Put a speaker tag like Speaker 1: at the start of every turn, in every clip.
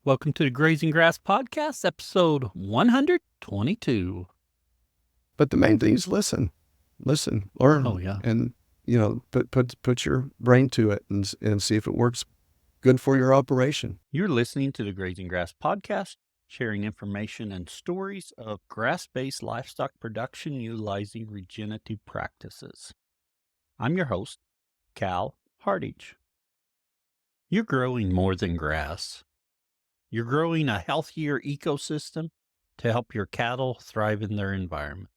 Speaker 1: Welcome to the Grazing Grass podcast, episode 122.
Speaker 2: But the main thing is listen, learn,
Speaker 1: Oh, yeah.
Speaker 2: and put your brain to it and see if it works good for your operation.
Speaker 1: You're listening to the Grazing Grass podcast, sharing information and stories of grass-based livestock production utilizing regenerative practices. I'm your host, Cal Hardage. You're growing more than grass. You're growing a healthier ecosystem to help your cattle thrive in their environment.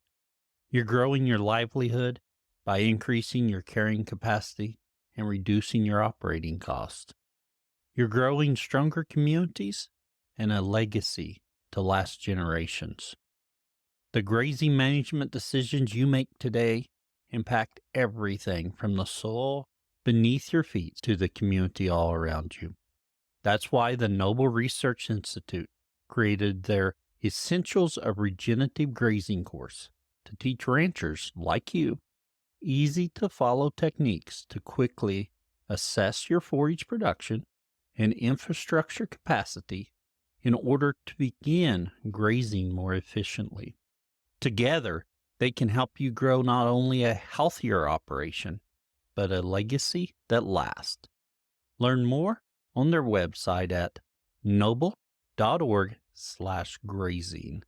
Speaker 1: You're growing your livelihood by increasing your carrying capacity and reducing your operating costs. You're growing stronger communities and a legacy to last generations. The grazing management decisions you make today impact everything from the soil beneath your feet to the community all around you. That's why the Noble Research Institute created their Essentials of Regenerative Grazing course to teach ranchers like you easy-to-follow techniques to quickly assess your forage production and infrastructure capacity in order to begin grazing more efficiently. Together, they can help you grow not only a healthier operation, but a legacy that lasts. Learn more on their website at noble.org/grazing.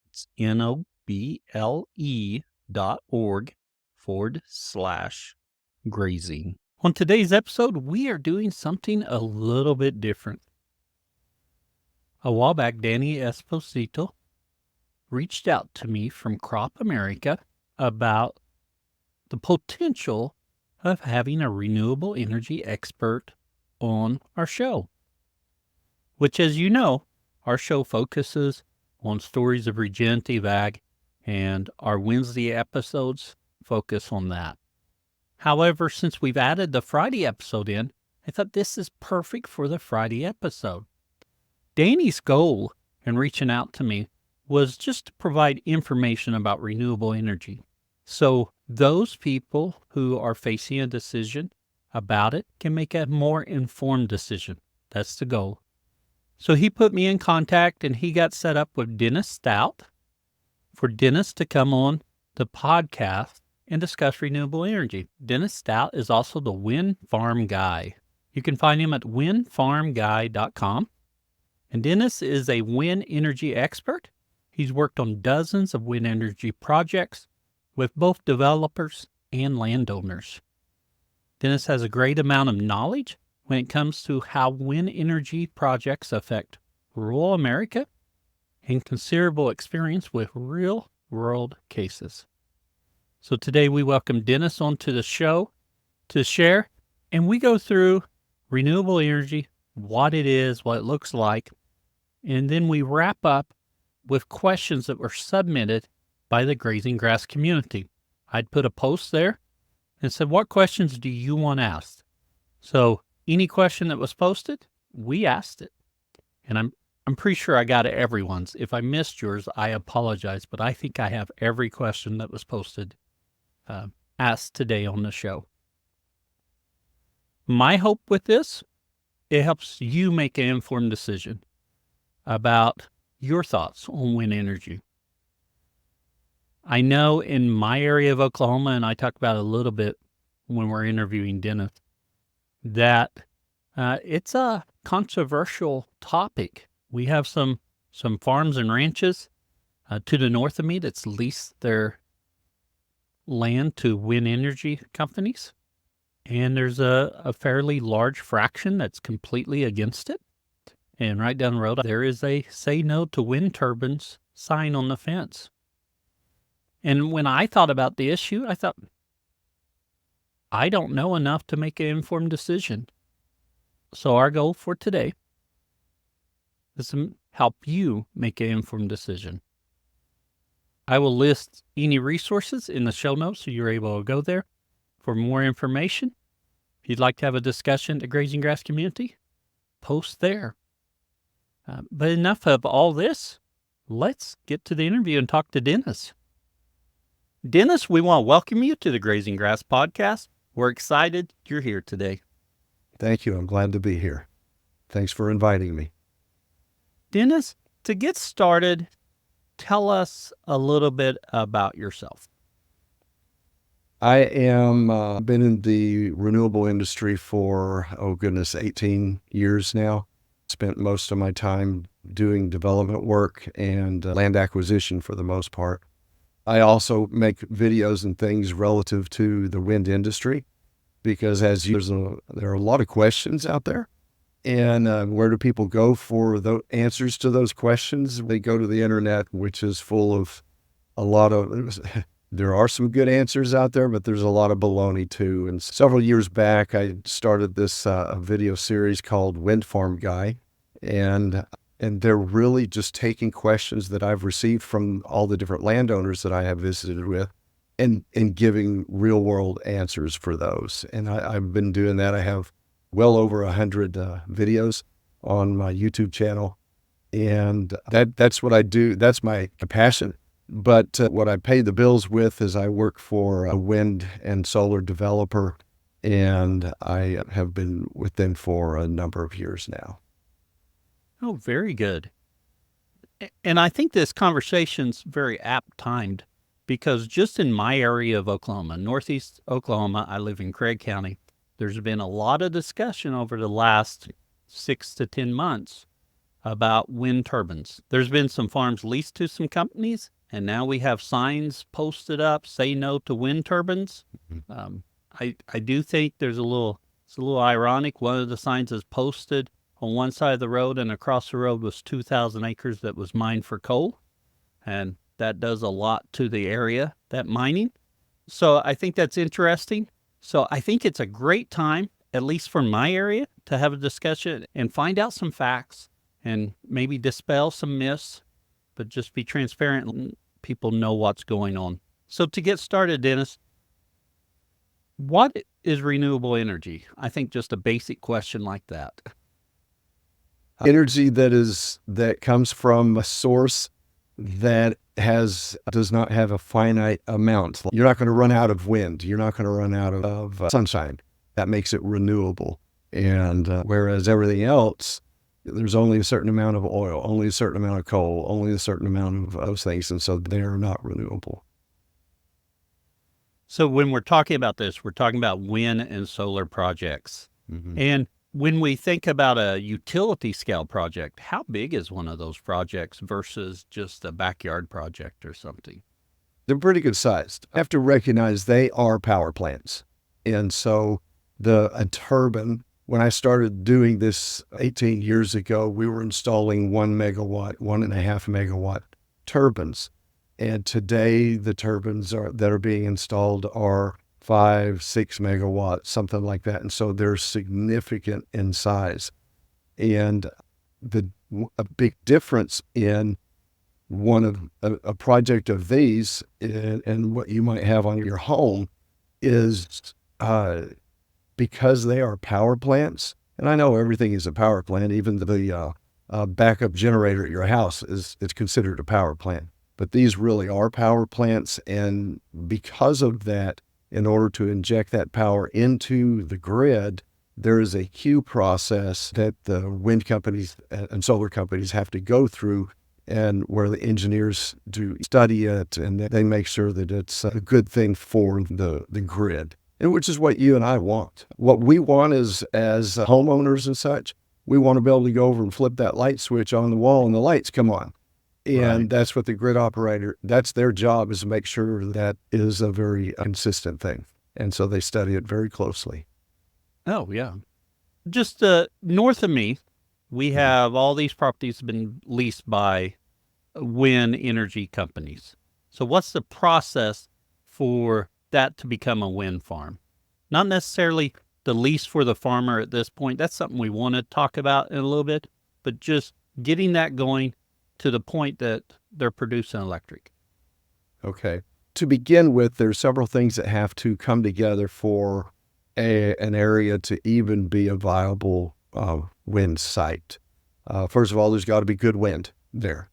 Speaker 1: It's noble.org/grazing. On today's episode, we are doing something a little bit different. A while back, Danny Esposito reached out to me from Crop America about the potential of having a renewable energy expert on our show, which, as you know, our show focuses on stories of regenerative ag, and our Wednesday episodes focus on that. However, since we've added the Friday episode in, I thought this is perfect for the Friday episode. Danny's goal in reaching out to me was just to provide information about renewable energy. So those people who are facing a decision about it can make a more informed decision. That's the goal. So he put me in contact and he got set up with Dennis Stout for Dennis to come on the podcast and discuss renewable energy. Dennis Stout is also the Wind Farm Guy. You can find him at windfarmguy.com. And Dennis is a wind energy expert. He's worked on dozens of wind energy projects with both developers and landowners. Dennis has a great amount of knowledge when it comes to how wind energy projects affect rural America and considerable experience with real-world cases. So today we welcome Dennis onto the show to share, and we go through renewable energy, what it is, what it looks like, and then we wrap up with questions that were submitted by the Grazing Grass community. I'd put a post there and said, what questions do you want asked? So any question that was posted, we asked it. And I'm pretty sure I got everyone's. If I missed yours, I apologize, but I think I have every question that was posted asked today on the show. My hope with this, it helps you make an informed decision about your thoughts on wind energy. I know in my area of Oklahoma, and I talk about it a little bit when we're interviewing Dennis, that it's a controversial topic. We have some farms and ranches to the north of me that's leased their land to wind energy companies. And there's a fairly large fraction that's completely against it. And right down the road, there is a say no to wind turbines sign on the fence. And when I thought about the issue, I thought, I don't know enough to make an informed decision. So our goal for today is to help you make an informed decision. I will list any resources in the show notes so you're able to go there for more information. If you'd like to have a discussion at the Grazing Grass community, post there. But enough of all this. Let's get to the interview and talk to Dennis. Dennis, we want to welcome you to the Grazing Grass podcast. We're excited you're here today.
Speaker 2: Thank you. I'm glad to be here. Thanks for inviting me.
Speaker 1: Dennis, to get started, tell us a little bit about yourself.
Speaker 2: I am been in the renewable industry for, 18 years now. Spent most of my time doing development work and land acquisition for the most part. I also make videos and things relative to the wind industry because there are a lot of questions out there. And where do people go for the answers to those questions? They go to the internet, which is full of a lot of, there are some good answers out there, but there's a lot of baloney too. And several years back, I started this video series called Wind Farm Guy. And they're really just taking questions that I've received from all the different landowners that I have visited with and giving real world answers for those. And I've been doing that. I have well over 100 videos on my YouTube channel. And that's what I do. That's my passion. But what I pay the bills with is I work for a wind and solar developer, and I have been with them for a number of years now.
Speaker 1: Oh, very good. And I think this conversation's very apt timed because just in my area of Oklahoma, northeast Oklahoma, I live in Craig County, there's been a lot of discussion over the last 6 to 10 months about wind turbines. There's been some farms leased to some companies, and now we have signs posted up, say no to wind turbines. I do think it's a little ironic. One of the signs is posted on one side of the road, and across the road was 2,000 acres that was mined for coal. And that does a lot to the area, that mining. So I think that's interesting. So I think it's a great time, at least for my area, to have a discussion and find out some facts and maybe dispel some myths, but just be transparent and people know what's going on. So to get started, Dennis, what is renewable energy? I think just a basic question like that.
Speaker 2: Energy that comes from a source that does not have a finite amount. You're not going to run out of wind. You're not going to run out of sunshine. That makes it renewable. And whereas everything else, there's only a certain amount of oil, only a certain amount of coal, only a certain amount of those things. And so they're not renewable.
Speaker 1: So when we're talking about this, we're talking about wind and solar projects.
Speaker 2: Mm-hmm.
Speaker 1: And when we think about a utility scale project, how big is one of those projects versus just a backyard project or something?
Speaker 2: They're pretty good sized. I have to recognize they are power plants. And so a turbine, when I started doing this 18 years ago, we were installing 1 megawatt, 1.5 megawatt turbines. And today the turbines that are being installed are 5, 6 megawatts, something like that. And so they're significant in size. And a big difference in a project of these and what you might have on your home is because they are power plants. And I know everything is a power plant, even the backup generator at your house it's considered a power plant. But these really are power plants. And because of that, in order to inject that power into the grid, there is a queue process that the wind companies and solar companies have to go through, and where the engineers do study it and they make sure that it's a good thing for the grid, and which is what you and I want. What we want is, as homeowners and such, we want to be able to go over and flip that light switch on the wall and the lights come on. And
Speaker 1: Right.
Speaker 2: That's what the grid operator, that's their job, is to make sure that is a very consistent thing. And so they study it very closely.
Speaker 1: Oh, yeah. Just north of me, we have all these properties have been leased by wind energy companies. So what's the process for that to become a wind farm? Not necessarily the lease for the farmer at this point. That's something we want to talk about in a little bit, but just getting that going to the point that they're producing electric.
Speaker 2: Okay. To begin with, there's several things that have to come together for an area to even be a viable wind site. First of all, there's got to be good wind there.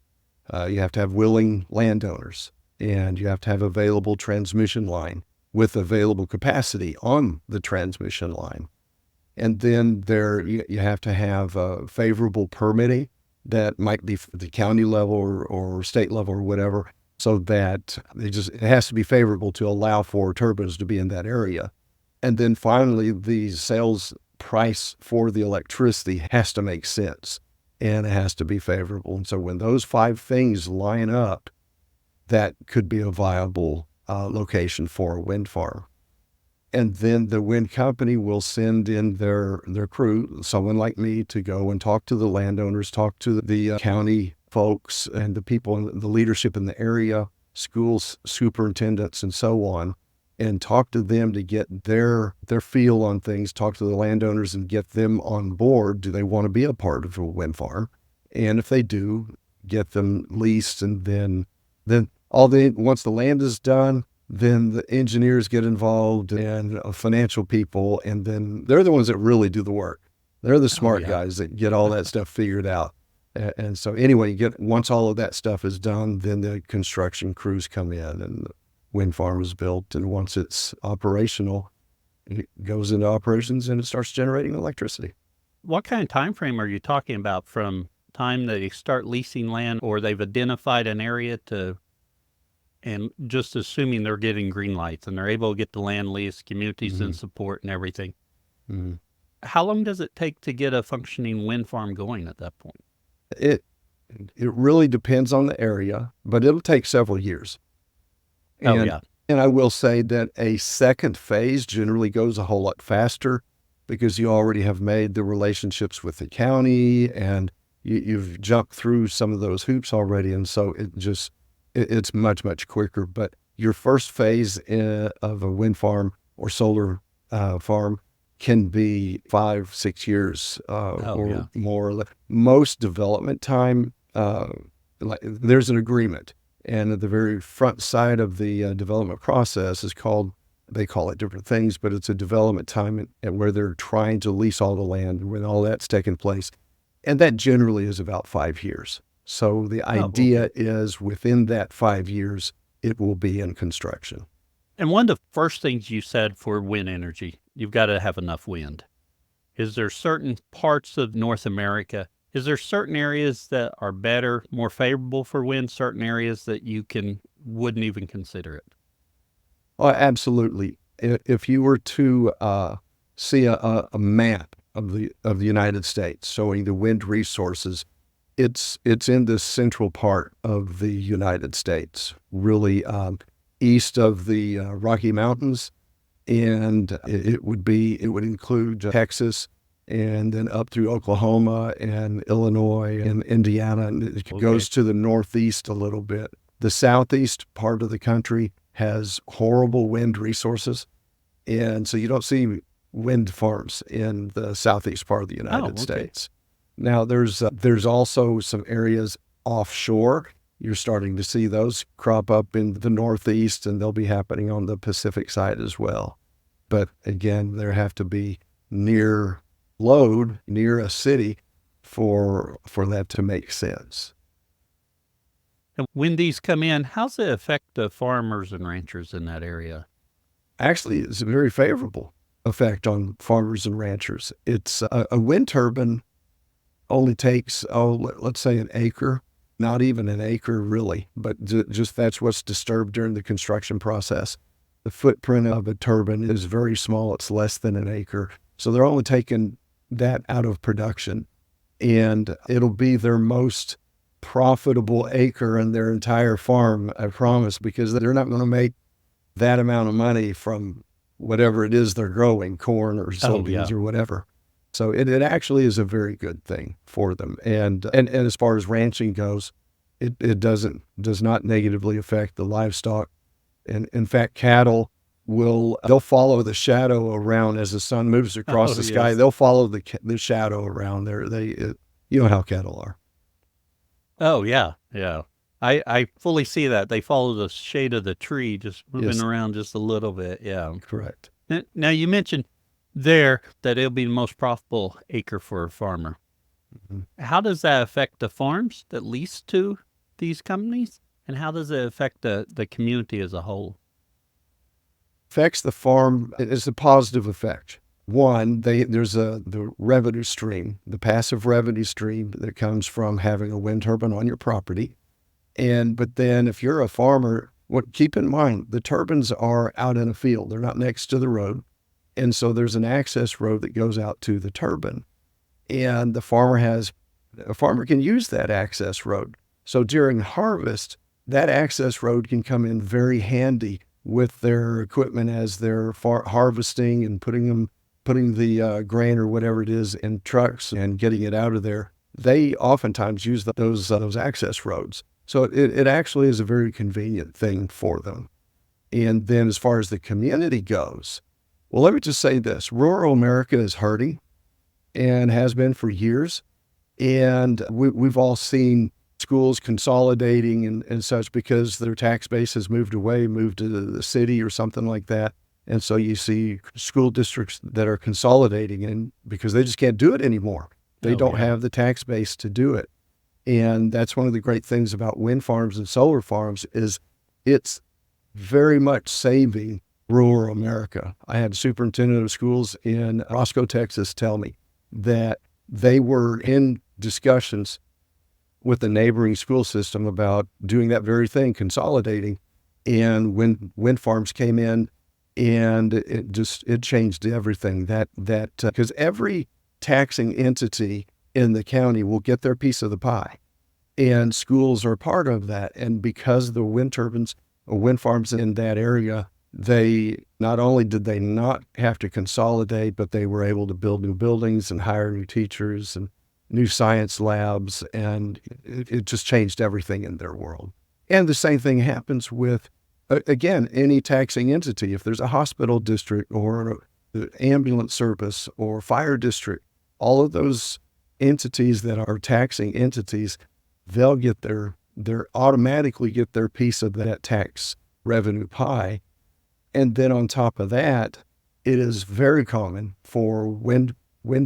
Speaker 2: You have to have willing landowners, and you have to have available transmission line with available capacity on the transmission line. And then you have to have favorable permitting. that might be at the county level or state level or whatever, so that it has to be favorable to allow for turbines to be in that area. And then finally, the sales price for the electricity has to make sense and it has to be favorable. And so when those 5 things line up, that could be a viable location for a wind farm. And then the wind company will send in their crew, someone like me, to go and talk to the landowners, talk to the county folks and the people, the leadership in the area, schools, superintendents, and so on, and talk to them to get their feel on things, talk to the landowners and get them on board. Do they want to be a part of a wind farm? And if they do, get them leased. And then once the land is done, then the engineers get involved and financial people, and then they're the ones that really do the work. They're the smart guys that get all that stuff figured out. And so anyway, once all of that stuff is done, then the construction crews come in and the wind farm is built. And once it's operational, it goes into operations and it starts generating electricity.
Speaker 1: What kind of time frame are you talking about from time that they start leasing land or they've identified an area to, and just assuming they're getting green lights and they're able to get the land lease, communities in support and everything?
Speaker 2: Mm-hmm.
Speaker 1: How long does it take to get a functioning wind farm going at that point?
Speaker 2: It really depends on the area, but it'll take several years. And I will say that a second phase generally goes a whole lot faster because you already have made the relationships with the county and you've jumped through some of those hoops already. And so it's much, much quicker. But your first phase of a wind farm or solar farm can be 5-6 years or more. Most development time, there's an agreement. And at the very front side of the development process they call it different things, but it's a development time and where they're trying to lease all the land when all that's taking place. And that generally is about 5 years. So the idea is within that 5 years, it will be in construction.
Speaker 1: And one of the first things you said for wind energy, you've got to have enough wind. Is there certain parts of North America, is there certain areas that are better, more favorable for wind, certain areas that you wouldn't even consider it?
Speaker 2: Oh, absolutely. If you were to see a map of the United States showing the wind resources, it's in the central part of the United States, really east of the Rocky Mountains, and it would include Texas, and then up through Oklahoma and Illinois and Indiana, and it goes to the northeast a little bit. The southeast part of the country has horrible wind resources, and so you don't see wind farms in the southeast part of the United States. Now, there's also some areas offshore. You're starting to see those crop up in the northeast, and they'll be happening on the Pacific side as well. But again, there have to be near load, near a city for that to make sense.
Speaker 1: And when these come in, how's it affect the farmers and ranchers in that area?
Speaker 2: Actually, it's a very favorable effect on farmers and ranchers. It's a wind turbine only takes, let's say an acre, not even an acre really, but just that's what's disturbed during the construction process. The footprint of a turbine is very small. It's less than an acre. So they're only taking that out of production, and it'll be their most profitable acre in their entire farm, I promise, because they're not going to make that amount of money from whatever it is they're growing, corn or soybeans or whatever. So it actually is a very good thing for them. And as far as ranching goes, it does not negatively affect the livestock. And in fact, cattle they'll follow the shadow around as the sun moves across the sky. They'll follow the shadow around there. You know how cattle are.
Speaker 1: Oh yeah. I fully see that. They follow the shade of the tree, just moving around just a little bit. Yeah,
Speaker 2: correct.
Speaker 1: Now you mentioned there that it'll be the most profitable acre for a farmer. Mm-hmm. How does that affect the farms that lease to these companies? And how does it affect the community as a whole?
Speaker 2: Affects the farm. It's a positive effect. One, there's the revenue stream, the passive revenue stream that comes from having a wind turbine on your property. But then if you're a farmer, keep in mind, the turbines are out in a field. They're not next to the road. And so there's an access road that goes out to the turbine. And a farmer can use that access road. So during harvest, that access road can come in very handy with their equipment as they're harvesting and putting the grain or whatever it is in trucks and getting it out of there. They oftentimes use those access roads. So it actually is a very convenient thing for them. And then as far as the community goes, well, let me just say this. Rural America is hurting and has been for years. And we've all seen schools consolidating and such because their tax base has moved to the city or something like that. And so you see school districts that are consolidating and because they just can't do it anymore. They don't have the tax base to do it. And that's one of the great things about wind farms and solar farms is it's very much saving rural America. I had a superintendent of schools in Roscoe, Texas, tell me that they were in discussions with the neighboring school system about doing that very thing, consolidating. And when wind farms came in, and it changed everything. Because every taxing entity in the county will get their piece of the pie, and schools are part of that. And because the wind turbines or wind farms in that area, they not only did they not have to consolidate, but they were able to build new buildings and hire new teachers and new science labs, and it just changed everything in their world. And the same thing happens with, again, any taxing entity. If there's a hospital district or an ambulance service or fire district, all of those entities that are taxing entities, they'll automatically get their piece of that tax revenue pie. And then on top of that, it is very common for wind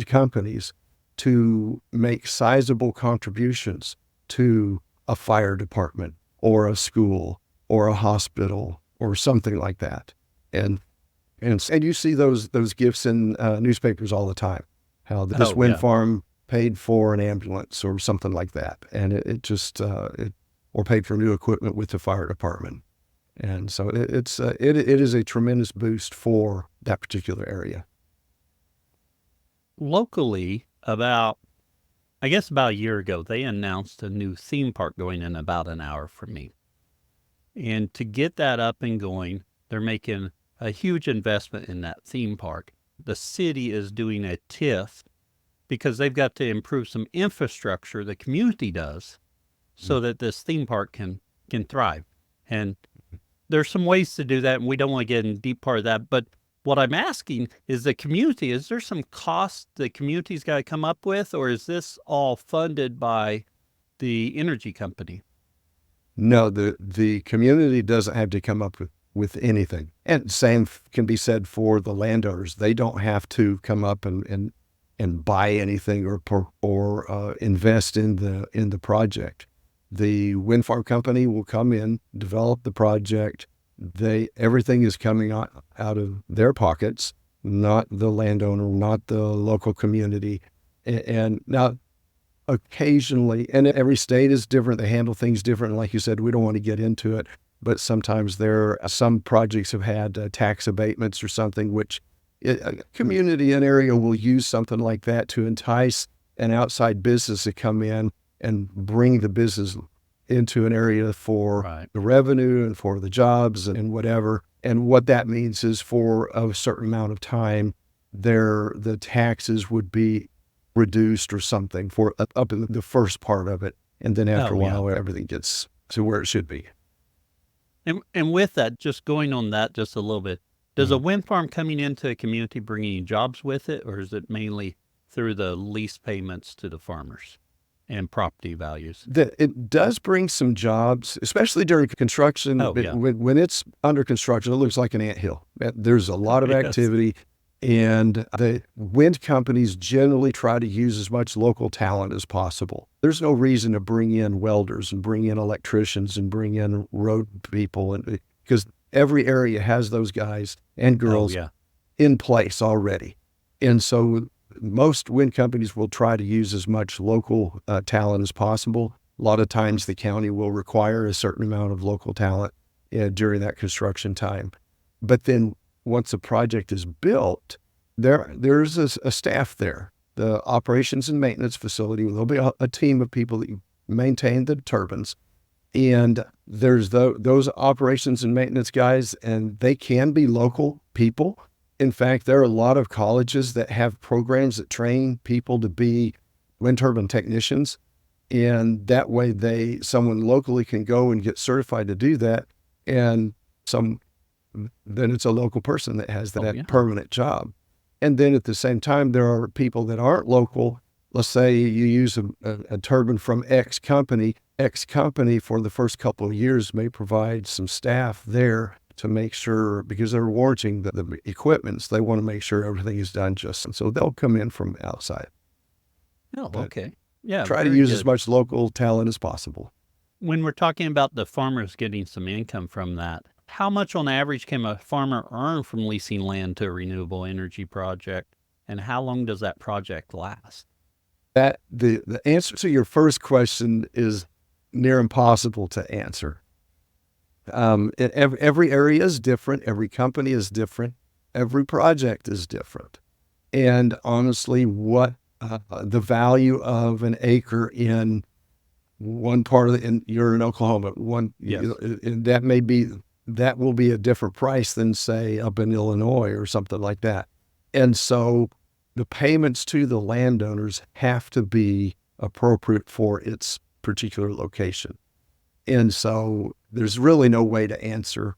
Speaker 2: companies to make sizable contributions to a fire department or a school or a hospital or something like that. And you see those gifts in newspapers all the time, how this wind farm paid for an ambulance or something like that. And or paid for new equipment with the fire department. And so it is a tremendous boost for that particular area.
Speaker 1: Locally, about a year ago, they announced a new theme park going in about an hour from me. And to get that up and going, they're making a huge investment in that theme park. The city is doing a TIF because they've got to improve some infrastructure, the community does, so that this theme park can thrive. And there's some ways to do that, and we don't want to get in deep part of that. But what I'm asking is the community, is there some cost the community's got to come up with, or is this all funded by the energy company?
Speaker 2: No, the community doesn't have to come up with anything. And same can be said for the landowners. They don't have to come up and buy anything or invest in the project. The wind farm company will come in, develop the project. Everything is coming out of their pockets, not the landowner, not the local community. And now, occasionally, and every state is different. They handle things different. Like you said, we don't want to get into it, but sometimes some projects have had tax abatements or something, which a community, an area will use something like that to entice an outside business to come in and bring the business into an area for the revenue and for the jobs and whatever. And what that means is for a certain amount of time, the taxes would be reduced or something for up in the first part of it. And then after a while, everything gets to where it should be.
Speaker 1: And with that, just going on that just a little bit, does a wind farm coming into a community bringing jobs with it, or is it mainly through the lease payments to the farmers and property values?
Speaker 2: It does bring some jobs, especially during construction. When it's under construction, it looks like an anthill. There's a lot of activity, and the wind companies generally try to use as much local talent as possible. There's no reason to bring in welders and bring in electricians and bring in road people, because every area has those guys and girls in place already. And so most wind companies will try to use as much local talent as possible. A lot of times the county will require a certain amount of local talent during that construction time. But then once a project is built, there's a staff there. The operations and maintenance facility, there'll be a team of people that maintain the turbines. And there's those operations and maintenance guys, and they can be local people. In fact, there are a lot of colleges that have programs that train people to be wind turbine technicians. And that way someone locally can go and get certified to do that. And then it's a local person that has that permanent job. And then at the same time, there are people that aren't local. Let's say you use a turbine from X company. X company for the first couple of years may provide some staff there to make sure, because they're warranting the equipment, so they want to make sure everything is done just. And so they'll come in from outside.
Speaker 1: Oh, okay. Yeah.
Speaker 2: Try to use as much local talent as possible.
Speaker 1: When we're talking about the farmers getting some income from that, how much on average can a farmer earn from leasing land to a renewable energy project? And how long does that project last?
Speaker 2: The answer to your first question is near impossible to answer. Every area is different. Every company is different. Every project is different. And honestly, what the value of an acre in one part of you're in Oklahoma,
Speaker 1: Yes.
Speaker 2: that will be a different price than say up in Illinois or something like that. And so the payments to the landowners have to be appropriate for its particular location. And so there's really no way to answer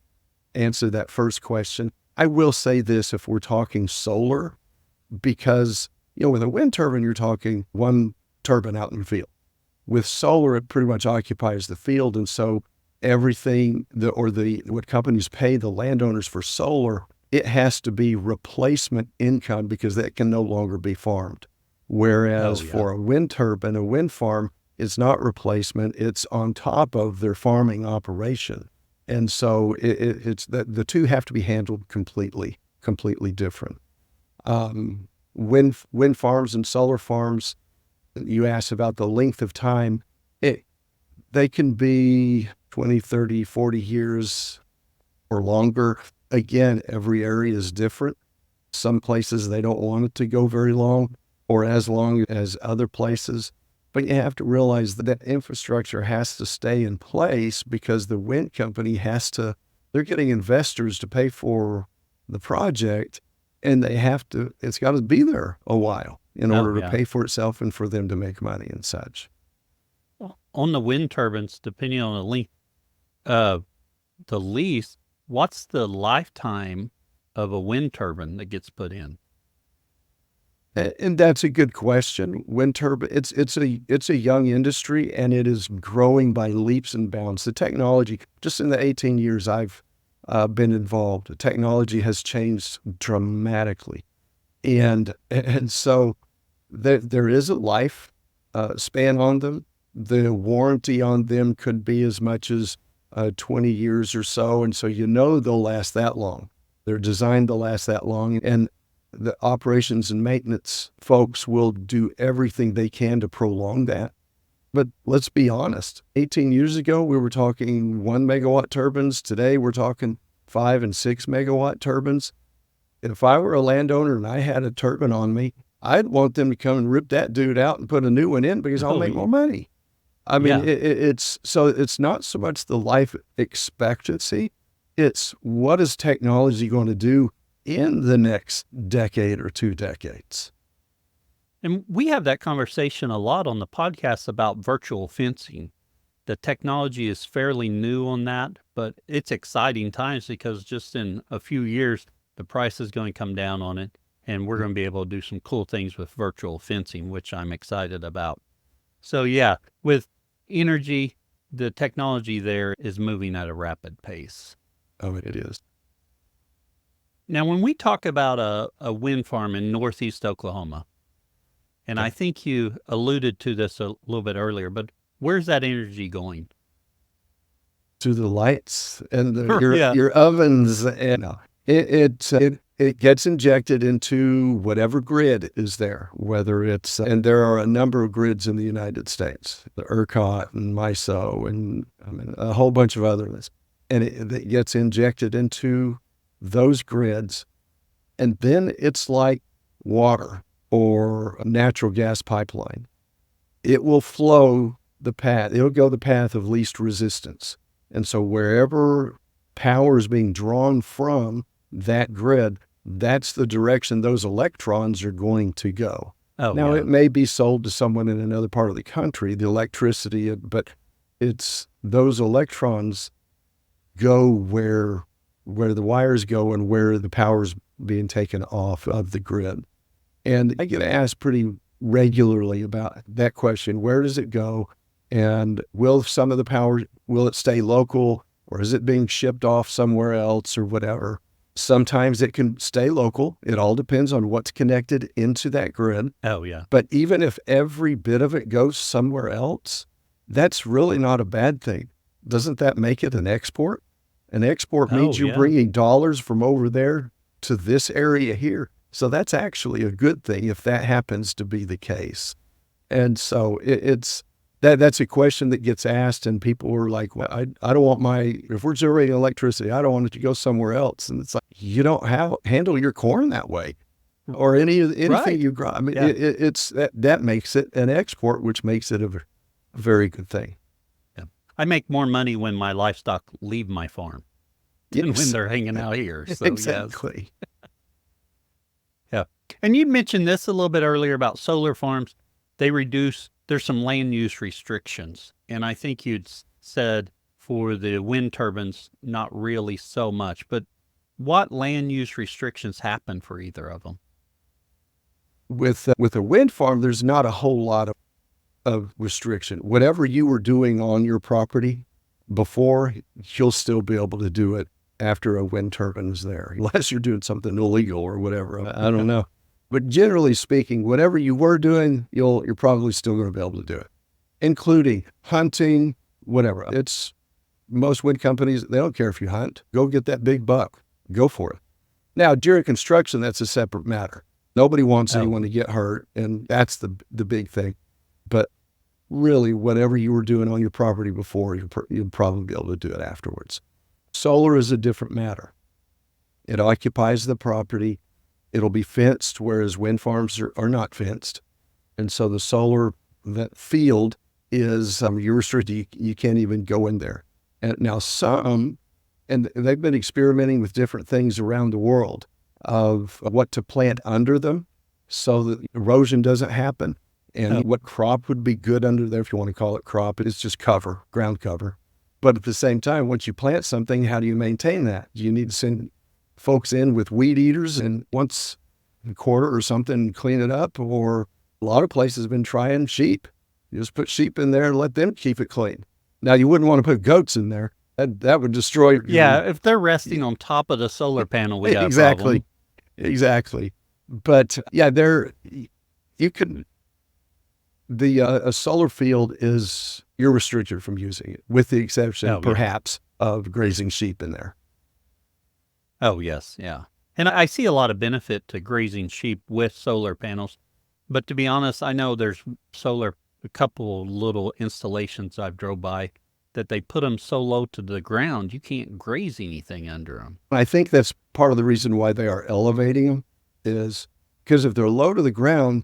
Speaker 2: that first question. I will say this, if we're talking solar, because, with a wind turbine, you're talking one turbine out in the field. With solar, it pretty much occupies the field. And so everything what companies pay the landowners for solar, it has to be replacement income because that can no longer be farmed. Whereas for a wind turbine, a wind farm, it's not replacement, it's on top of their farming operation. And so it's the two have to be handled completely different. Wind farms and solar farms, you asked about the length of time, they can be 20, 30, 40 years or longer. Again, every area is different. Some places they don't want it to go very long or as long as other places. But you have to realize that infrastructure has to stay in place because the wind company they're getting investors to pay for the project, and it's got to be there a while in order to pay for itself and for them to make money and such.
Speaker 1: Well, on the wind turbines, depending on the length of the lease, what's the lifetime of a wind turbine that gets put in?
Speaker 2: And that's a good question. Wind turbine, it's a young industry, and it is growing by leaps and bounds. The technology, just in the 18 years I've been involved, the technology has changed dramatically, and so there is a life span on them. The warranty on them could be as much as 20 years or so, and so they'll last that long. They're designed to last that long, and the operations and maintenance folks will do everything they can to prolong that. But let's be honest, 18 years ago, we were talking 1 megawatt turbines. Today, we're talking 5 and 6 megawatt turbines. If I were a landowner and I had a turbine on me, I'd want them to come and rip that dude out and put a new one in because I'll make more money. I mean, it's not so much the life expectancy. It's what is technology going to do in the next decade or 2 decades.
Speaker 1: And we have that conversation a lot on the podcast about virtual fencing. The technology is fairly new on that, but it's exciting times because just in a few years, the price is going to come down on it, and we're going to be able to do some cool things with virtual fencing, which I'm excited about. So with energy, the technology there is moving at a rapid pace.
Speaker 2: Oh, it is.
Speaker 1: Now, when we talk about a wind farm in northeast Oklahoma, and I think you alluded to this a little bit earlier, but where's that energy going?
Speaker 2: To the lights and your ovens. And It gets injected into whatever grid is there, whether it's, and there are a number of grids in the United States, the ERCOT and MISO and a whole bunch of others. And it gets injected into those grids. And then it's like water or a natural gas pipeline. It will flow the path, it'll go the path of least resistance. And so wherever power is being drawn from that grid, that's the direction those electrons are going to go.
Speaker 1: Oh,
Speaker 2: Now,
Speaker 1: yeah.
Speaker 2: it may be sold to someone in another part of the country, the electricity, but it's those electrons go where the wires go and where the power's being taken off of the grid. And I get asked pretty regularly about that question. Where does it go? And will some of the power, will it stay local, or is it being shipped off somewhere else or whatever? Sometimes it can stay local. It all depends on what's connected into that grid.
Speaker 1: Oh, yeah.
Speaker 2: But even if every bit of it goes somewhere else, that's really not a bad thing. Doesn't that make it an export? An export means you're bringing dollars from over there to this area here. So that's actually a good thing if that happens to be the case. And so that's a question that gets asked, and people are like, well, I don't want if we're generating electricity, I don't want it to go somewhere else. And it's like, you don't handle your corn that way, or anything
Speaker 1: Right.
Speaker 2: you grow. I mean,
Speaker 1: Yeah.
Speaker 2: it's that makes it an export, which makes it a very good thing.
Speaker 1: Yeah. I make more money when my livestock leave my farm than when they're hanging out here. So,
Speaker 2: Exactly.
Speaker 1: Yes. Yeah. And you mentioned this a little bit earlier about solar farms. There's some land use restrictions. And I think you'd said for the wind turbines, not really so much. But what land use restrictions happen for either of them?
Speaker 2: With a wind farm, there's not a whole lot of restriction. Whatever you were doing on your property before, you'll still be able to do it after a wind turbine is there, unless you're doing something illegal or whatever. I don't know. But generally speaking, whatever you were doing, you're probably still going to be able to do it, including hunting, whatever. It's most wind companies, they don't care if you hunt. Go get that big buck. Go for it. Now, during construction, that's a separate matter. Nobody wants anyone to get hurt, and that's the big thing. But really, whatever you were doing on your property before, you'll probably be able to do it afterwards. Solar is a different matter. It occupies the property. It'll be fenced, whereas wind farms are not fenced. And so the solar, that field is, you're restricted. You can't even go in there. And now and they've been experimenting with different things around the world of what to plant under them so that erosion doesn't happen. And what crop would be good under there, if you want to call it crop. It's just cover, ground cover. But at the same time, once you plant something, how do you maintain that? Do you need to send folks in with weed eaters and once a quarter or something clean it up? Or a lot of places have been trying sheep. You just put sheep in there and let them keep it clean. Now, you wouldn't want to put goats in there. That would destroy.
Speaker 1: Yeah, if they're resting on top of the solar panel, we got a problem.
Speaker 2: Exactly. But yeah, you can. A solar field you're restricted from using it, with the exception, perhaps, of grazing sheep in there.
Speaker 1: Oh, yes, yeah. And I see a lot of benefit to grazing sheep with solar panels. But to be honest, I know there's a couple little installations I've drove by that they put them so low to the ground, you can't graze anything under them.
Speaker 2: I think that's part of the reason why they are elevating them, is because if they're low to the ground,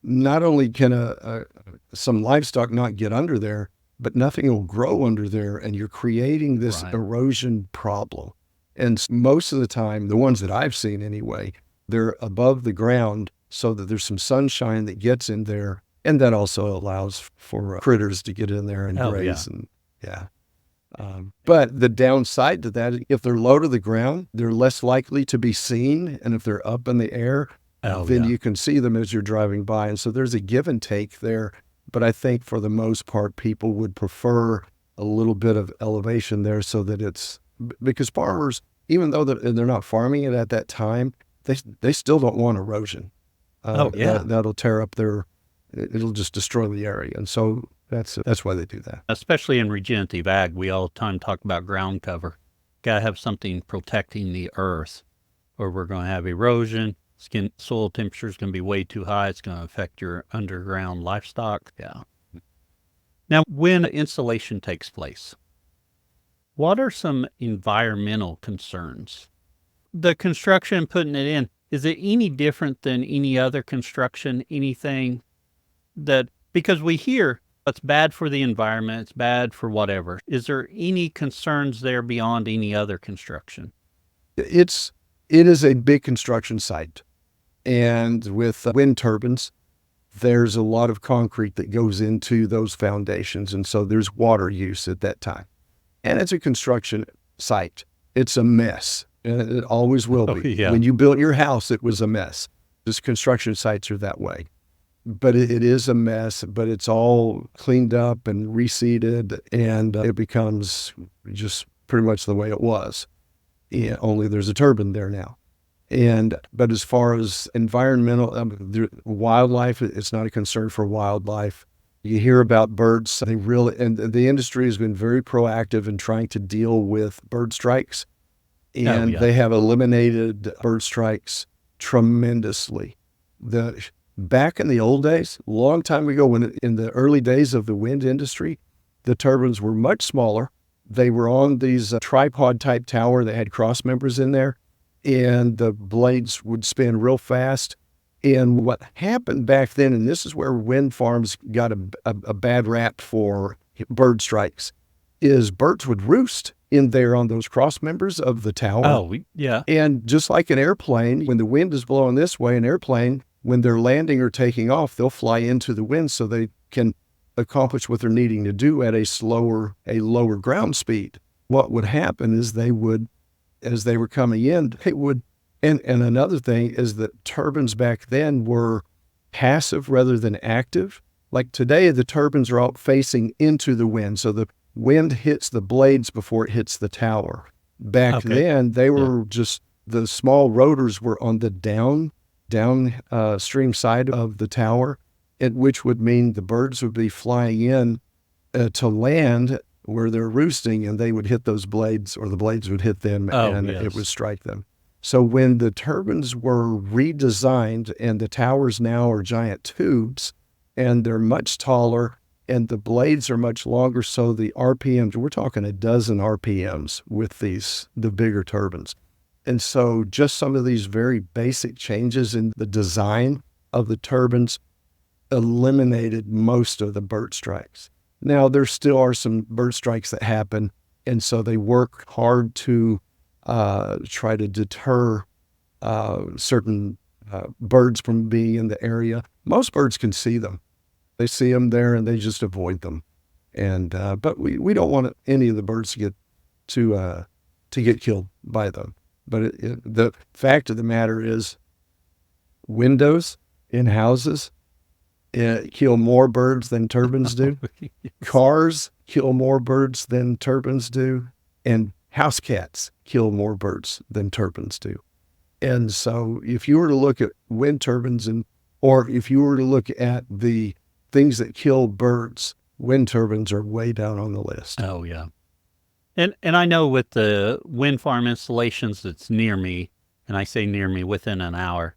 Speaker 2: not only can some livestock not get under there, but nothing will grow under there, and you're creating this erosion problem. And most of the time, the ones that I've seen anyway, they're above the ground so that there's some sunshine that gets in there, and that also allows for critters to get in there and graze. But the downside to that, if they're low to the ground, they're less likely to be seen, and if they're up in the air, then you can see them as you're driving by. And so there's a give and take there. But I think for the most part, people would prefer a little bit of elevation there so that because farmers, even though they're not farming it at that time, they still don't want erosion. That'll tear up it'll just destroy the area. And so that's why they do that.
Speaker 1: Especially in regenerative ag, we all the time talk about ground cover. Got to have something protecting the earth. or we're going to have erosion. Soil temperature is going to be way too high. It's going to affect your underground livestock. Yeah. Now, when installation takes place, what are some environmental concerns? The construction, putting it in, is it any different than any other construction? Anything that, because we hear it's bad for the environment, it's bad for whatever. Is there any concerns there beyond any other construction?
Speaker 2: It is a big construction site. And with wind turbines, there's a lot of concrete that goes into those foundations. And so there's water use at that time. And it's a construction site. It's a mess. And it always will be.
Speaker 1: Yeah.
Speaker 2: When you built your house, it was a mess. Just construction sites are that way. But it is a mess, but it's all cleaned up and reseeded, and it becomes just pretty much the way it was. Yeah, only there's a turbine there now. But as far as environmental, wildlife, it's not a concern for wildlife. You hear about birds, and the industry has been very proactive in trying to deal with bird strikes. And they have eliminated bird strikes tremendously. Back in the old days, a long time ago, in the early days of the wind industry, the turbines were much smaller. They were on these tripod type tower that had cross members in there, and the blades would spin real fast. And what happened back then, and this is where wind farms got a bad rap for bird strikes, is birds would roost in there on those cross members of the tower.
Speaker 1: Oh, yeah.
Speaker 2: And just like an airplane, when the wind is blowing this way, an airplane, when they're landing or taking off, they'll fly into the wind so they can accomplish what they're needing to do at a lower ground speed. What would happen is as they were coming in, and another thing is that turbines back then were passive rather than active. Like today, the turbines are out facing into the wind, so the wind hits the blades before it hits the tower. Back then, they were just, the small rotors were on the downstream side of the tower, which would mean the birds would be flying in to land where they're roosting, and they would hit those blades, or the blades would hit them, it would strike them. So when the turbines were redesigned, and the towers now are giant tubes, and they're much taller, and the blades are much longer, so the RPMs, we're talking a dozen RPMs with the bigger turbines. And so just some of these very basic changes in the design of the turbines eliminated most of the bird strikes. Now, there still are some bird strikes that happen, and so they work hard to try to deter certain birds from being in the area. Most birds can see them. They see them there, and they just avoid them. And but we don't want any of the birds to get killed by them. But the fact of the matter is, windows in houses kill more birds than turbines do.
Speaker 1: Yes.
Speaker 2: Cars kill more birds than turbines do. And house cats kill more birds than turbines do. And so if you were to look at wind turbines, or if you were to look at the things that kill birds, wind turbines are way down on the list.
Speaker 1: Oh, yeah. And I know with the wind farm installations that's near me, and I say near me within an hour,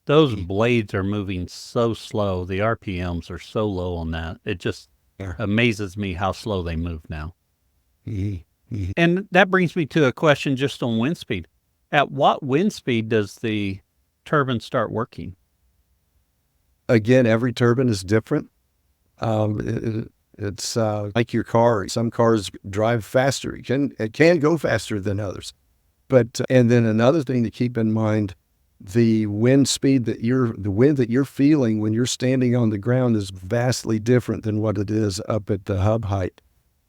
Speaker 1: those blades are moving so slow. The RPMs are so low on that. It just amazes me how slow they move now. And that brings me to a question just on wind speed. At what wind speed does the turbine start working?
Speaker 2: Again, every turbine is different. It's like your car. Some cars drive faster. It can go faster than others. And then another thing to keep in mind, the wind speed the wind that you're feeling when you're standing on the ground is vastly different than what it is up at the hub height.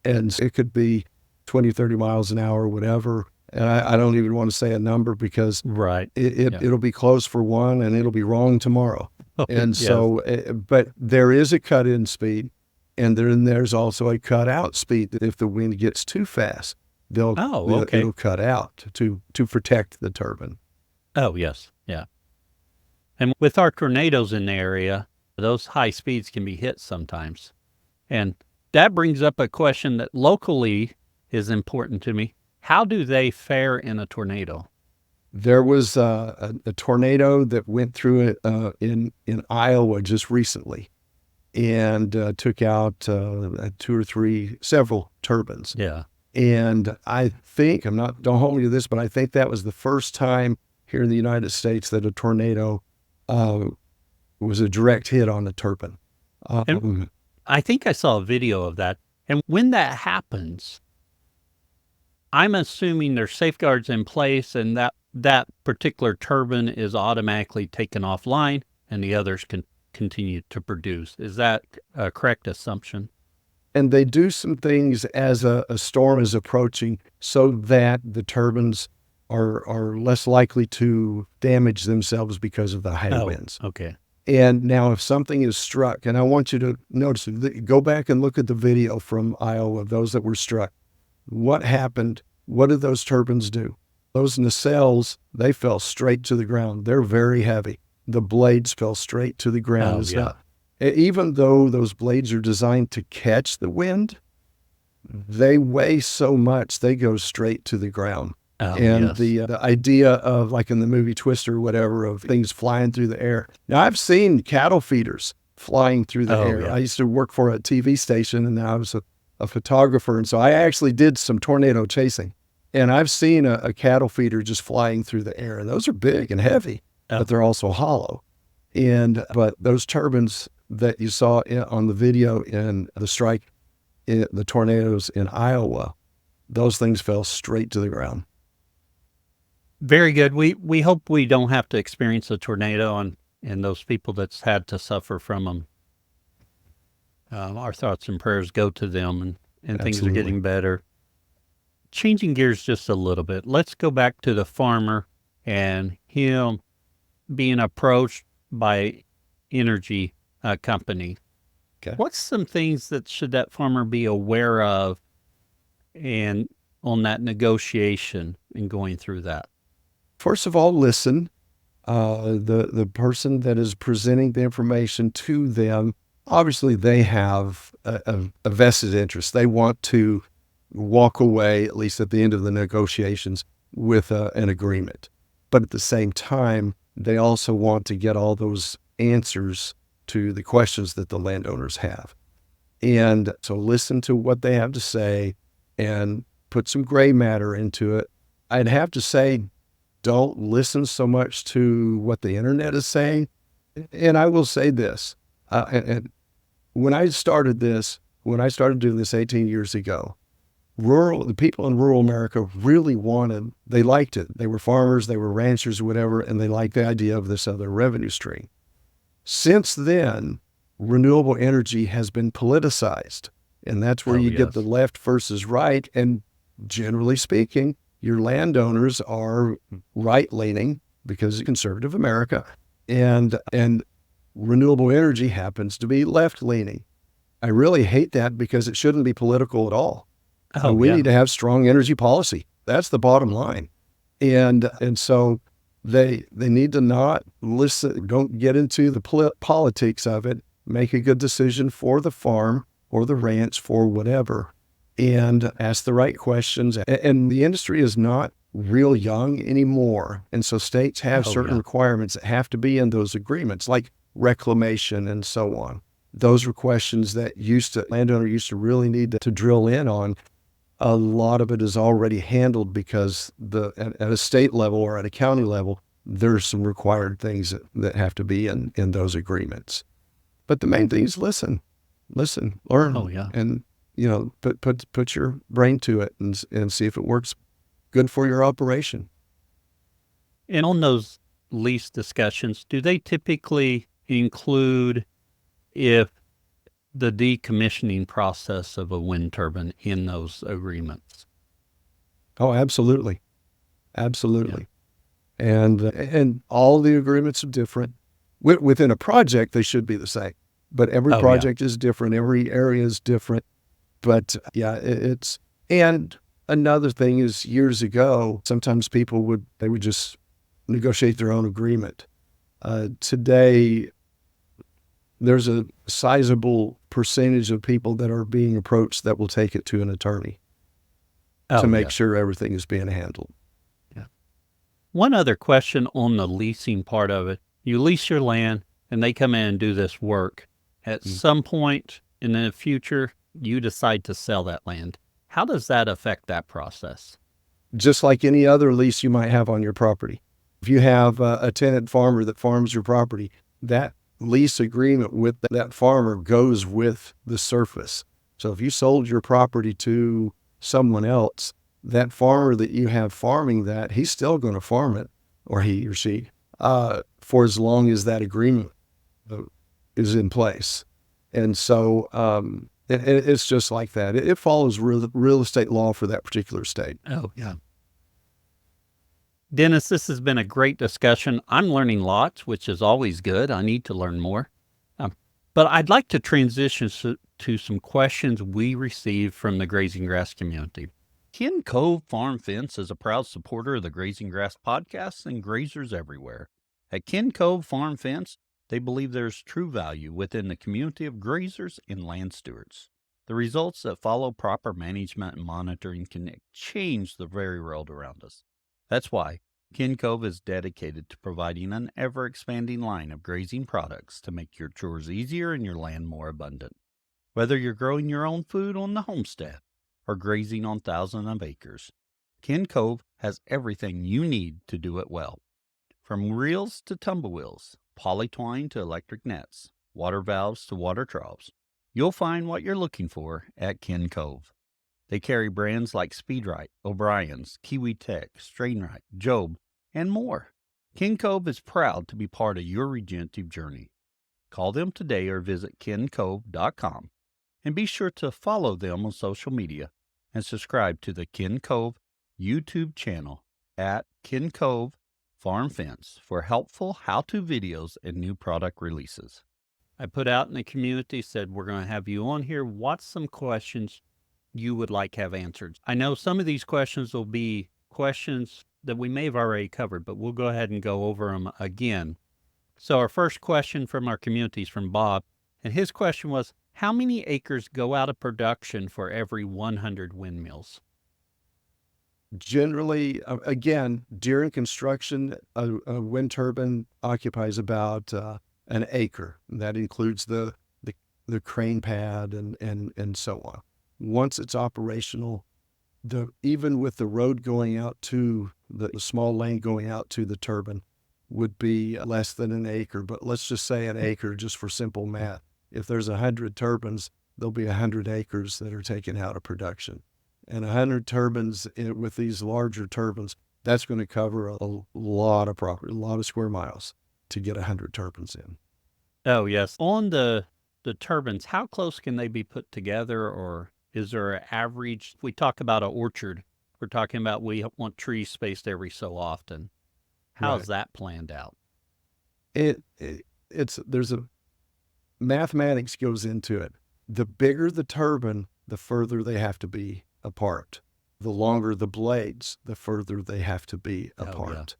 Speaker 2: And it could be 20, 30 miles an hour, whatever. And I don't even want to say a number, because it'll be close for one and it'll be wrong tomorrow. And so, but there is a cut in speed, and then there's also a cut out speed that if the wind gets too fast, it'll cut out to protect the turbine.
Speaker 1: Oh, yes. Yeah. And with our tornadoes in the area, those high speeds can be hit sometimes. And that brings up a question that locally is important to me. How do they fare in a tornado?
Speaker 2: There was a tornado that went through it in Iowa just recently, and took out several turbines.
Speaker 1: Yeah.
Speaker 2: And I think, don't hold me to this, but I think that was the first time here in the United States that a tornado was a direct hit on a turbine.
Speaker 1: And I think I saw a video of that. And when that happens, I'm assuming there's safeguards in place and that particular turbine is automatically taken offline and the others can continue to produce. Is that a correct assumption?
Speaker 2: And they do some things as a storm is approaching so that the turbines are less likely to damage themselves because of the high winds.
Speaker 1: Okay.
Speaker 2: And now if something is struck, and I want you to notice, go back and look at the video from Iowa, those that were struck. What happened? What did those turbines do? Those nacelles, they fell straight to the ground. They're very heavy. The blades fell straight to the ground. Even though those blades are designed to catch the wind, they weigh so much, they go straight to the ground. The idea of, like in the movie Twister or whatever, of things flying through the air. Now, I've seen cattle feeders flying through the air. I used to work for a TV station, and I was a photographer, and so I actually did some tornado chasing. And I've seen a cattle feeder just flying through the air, and those are big and heavy, but they're also hollow. But those turbines that you saw on the video in the strike, the tornadoes in Iowa, those things fell straight to the ground.
Speaker 1: Very good. We hope we don't have to experience a tornado and those people that's had to suffer from them. Our thoughts and prayers go to them, and things are getting better. Changing gears just a little bit. Let's go back to the farmer and him being approached by energy company.
Speaker 2: Okay.
Speaker 1: What's some things that should that farmer be aware of and on that negotiation and going through that?
Speaker 2: First of all, listen. The person that is presenting the information to them, obviously they have a vested interest. They want to walk away, at least at the end of the negotiations, with an agreement. But at the same time, they also want to get all those answers to the questions that the landowners have. And so listen to what they have to say and put some gray matter into it. I'd have to say, don't listen so much to what the internet is saying. And I will say this, and when I started doing this 18 years ago, the people in rural America really they liked it. They were farmers, they were ranchers, whatever, and they liked the idea of this other revenue stream. Since then, renewable energy has been politicized, and that's where you get the left versus right. And generally speaking, your landowners are right-leaning because of conservative America, and renewable energy happens to be left-leaning. I really hate that because it shouldn't be political at all. We need to have strong energy policy. That's the bottom line. And so they need to not listen, don't get into the politics of it, make a good decision for the farm or the ranch, for whatever, and ask the right questions. And the industry is not real young anymore. And so states have certain requirements that have to be in those agreements, like reclamation and so on. Those were questions that landowner used to really need to drill in on. A lot of it is already handled because at a state level or at a county level, there's some required things that have to be in those agreements. But the main thing is listen, learn, and put your brain to it and see if it works good for your operation.
Speaker 1: And on those lease discussions, do they typically include if the decommissioning process of a wind turbine in those agreements?
Speaker 2: Oh, absolutely. Absolutely. Yeah. And all the agreements are different. Within a project, they should be the same, but every project is different. Every area is different. But and another thing is, years ago, sometimes people would just negotiate their own agreement. Today, there's a sizable percentage of people that are being approached that will take it to an attorney to make sure everything is being handled.
Speaker 1: Yeah. One other question on the leasing part of it. You lease your land and they come in and do this work. At some point in the future, you decide to sell that land. How does that affect that process?
Speaker 2: Just like any other lease you might have on your property. If you have a tenant farmer that farms your property, that lease agreement with that farmer goes with the surface. So if you sold your property to someone else, that farmer that you have farming that, he's still going to farm it, or he or she, for as long as that agreement is in place. And so it's just like that. It follows real estate law for that particular state.
Speaker 1: Oh, yeah. Dennis, this has been a great discussion. I'm learning lots, which is always good. I need to learn more. But I'd like to transition to some questions we received from the Grazing Grass community. Ken Cove Farm Fence is a proud supporter of the Grazing Grass podcast and grazers everywhere. At Ken Cove Farm Fence, they believe there's true value within the community of grazers and land stewards. The results that follow proper management and monitoring can change the very world around us. That's why Ken Cove is dedicated to providing an ever-expanding line of grazing products to make your chores easier and your land more abundant. Whether you're growing your own food on the homestead or grazing on thousands of acres, Ken Cove has everything you need to do it well. From reels to tumblewheels, polytwine to electric nets, water valves to water troughs, you'll find what you're looking for at Ken Cove. They carry brands like Speedrite, O'Brien's, Kiwi Tech, Strainrite, Job, and more. Ken Cove is proud to be part of your regenerative journey. Call them today or visit kencove.com, and be sure to follow them on social media and subscribe to the Ken Cove YouTube channel at Ken Cove Farm Fence for helpful how-to videos and new product releases. I put out in the community, said we're going to have you on here. What's some questions you would like to have answered? I know some of these questions will be questions that we may have already covered, but we'll go ahead and go over them again. So our first question from our community is from Bob, and his question was, how many acres go out of production for every 100 windmills?
Speaker 2: Generally, again, during construction, a wind turbine occupies about an acre. That includes the crane pad and so on. Once it's operational, even with the road going out to the small lane going out to the turbine would be less than an acre, but let's just say an acre just for simple math. If there's 100 turbines, there'll be 100 acres that are taken out of production. And 100 turbines with these larger turbines, that's going to cover a lot of property, a lot of square miles to get 100 turbines in.
Speaker 1: Oh, yes. On the turbines, how close can they be put together, or is there an average? We talk about an orchard. We're talking about we want trees spaced every so often. How's that planned out?
Speaker 2: There's a mathematics goes into it. The bigger the turbine, the further they have to be apart. The longer the blades, the further they have to be apart.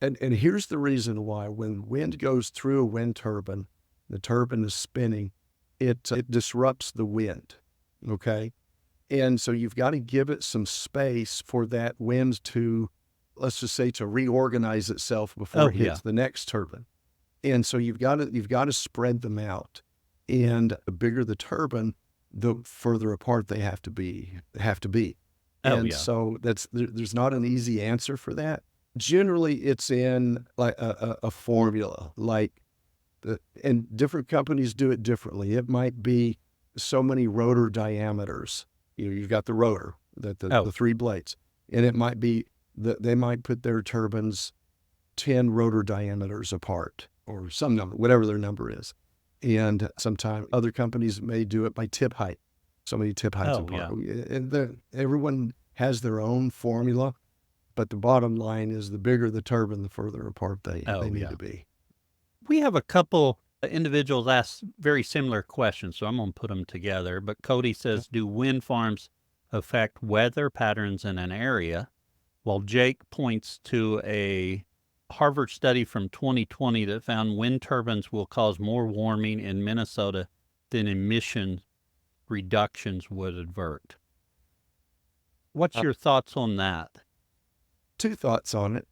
Speaker 2: Yeah. And here's the reason why. When wind goes through a wind turbine, the turbine is spinning, it disrupts the wind, okay? And so you've got to give it some space for that wind to, let's just say, to reorganize itself before it hits the next turbine. And so you've got to spread them out. And the bigger the turbine, the further apart they have to be. So there's not an easy answer for that. Generally, it's in like a formula, and different companies do it differently. It might be so many rotor diameters. You've got the rotor, the three blades, and it might be that they might put their turbines 10 rotor diameters apart, or some number, whatever their number is. And sometimes other companies may do it by tip height, so many tip heights apart. And everyone has their own formula, but the bottom line is the bigger the turbine, the further apart they need to be.
Speaker 1: We have a couple individuals ask very similar questions, so I'm going to put them together. But Cody says, do wind farms affect weather patterns in an area? While Jake points to a Harvard study from 2020 that found wind turbines will cause more warming in Minnesota than emission reductions would avert. What's your thoughts on that?
Speaker 2: Two thoughts on it.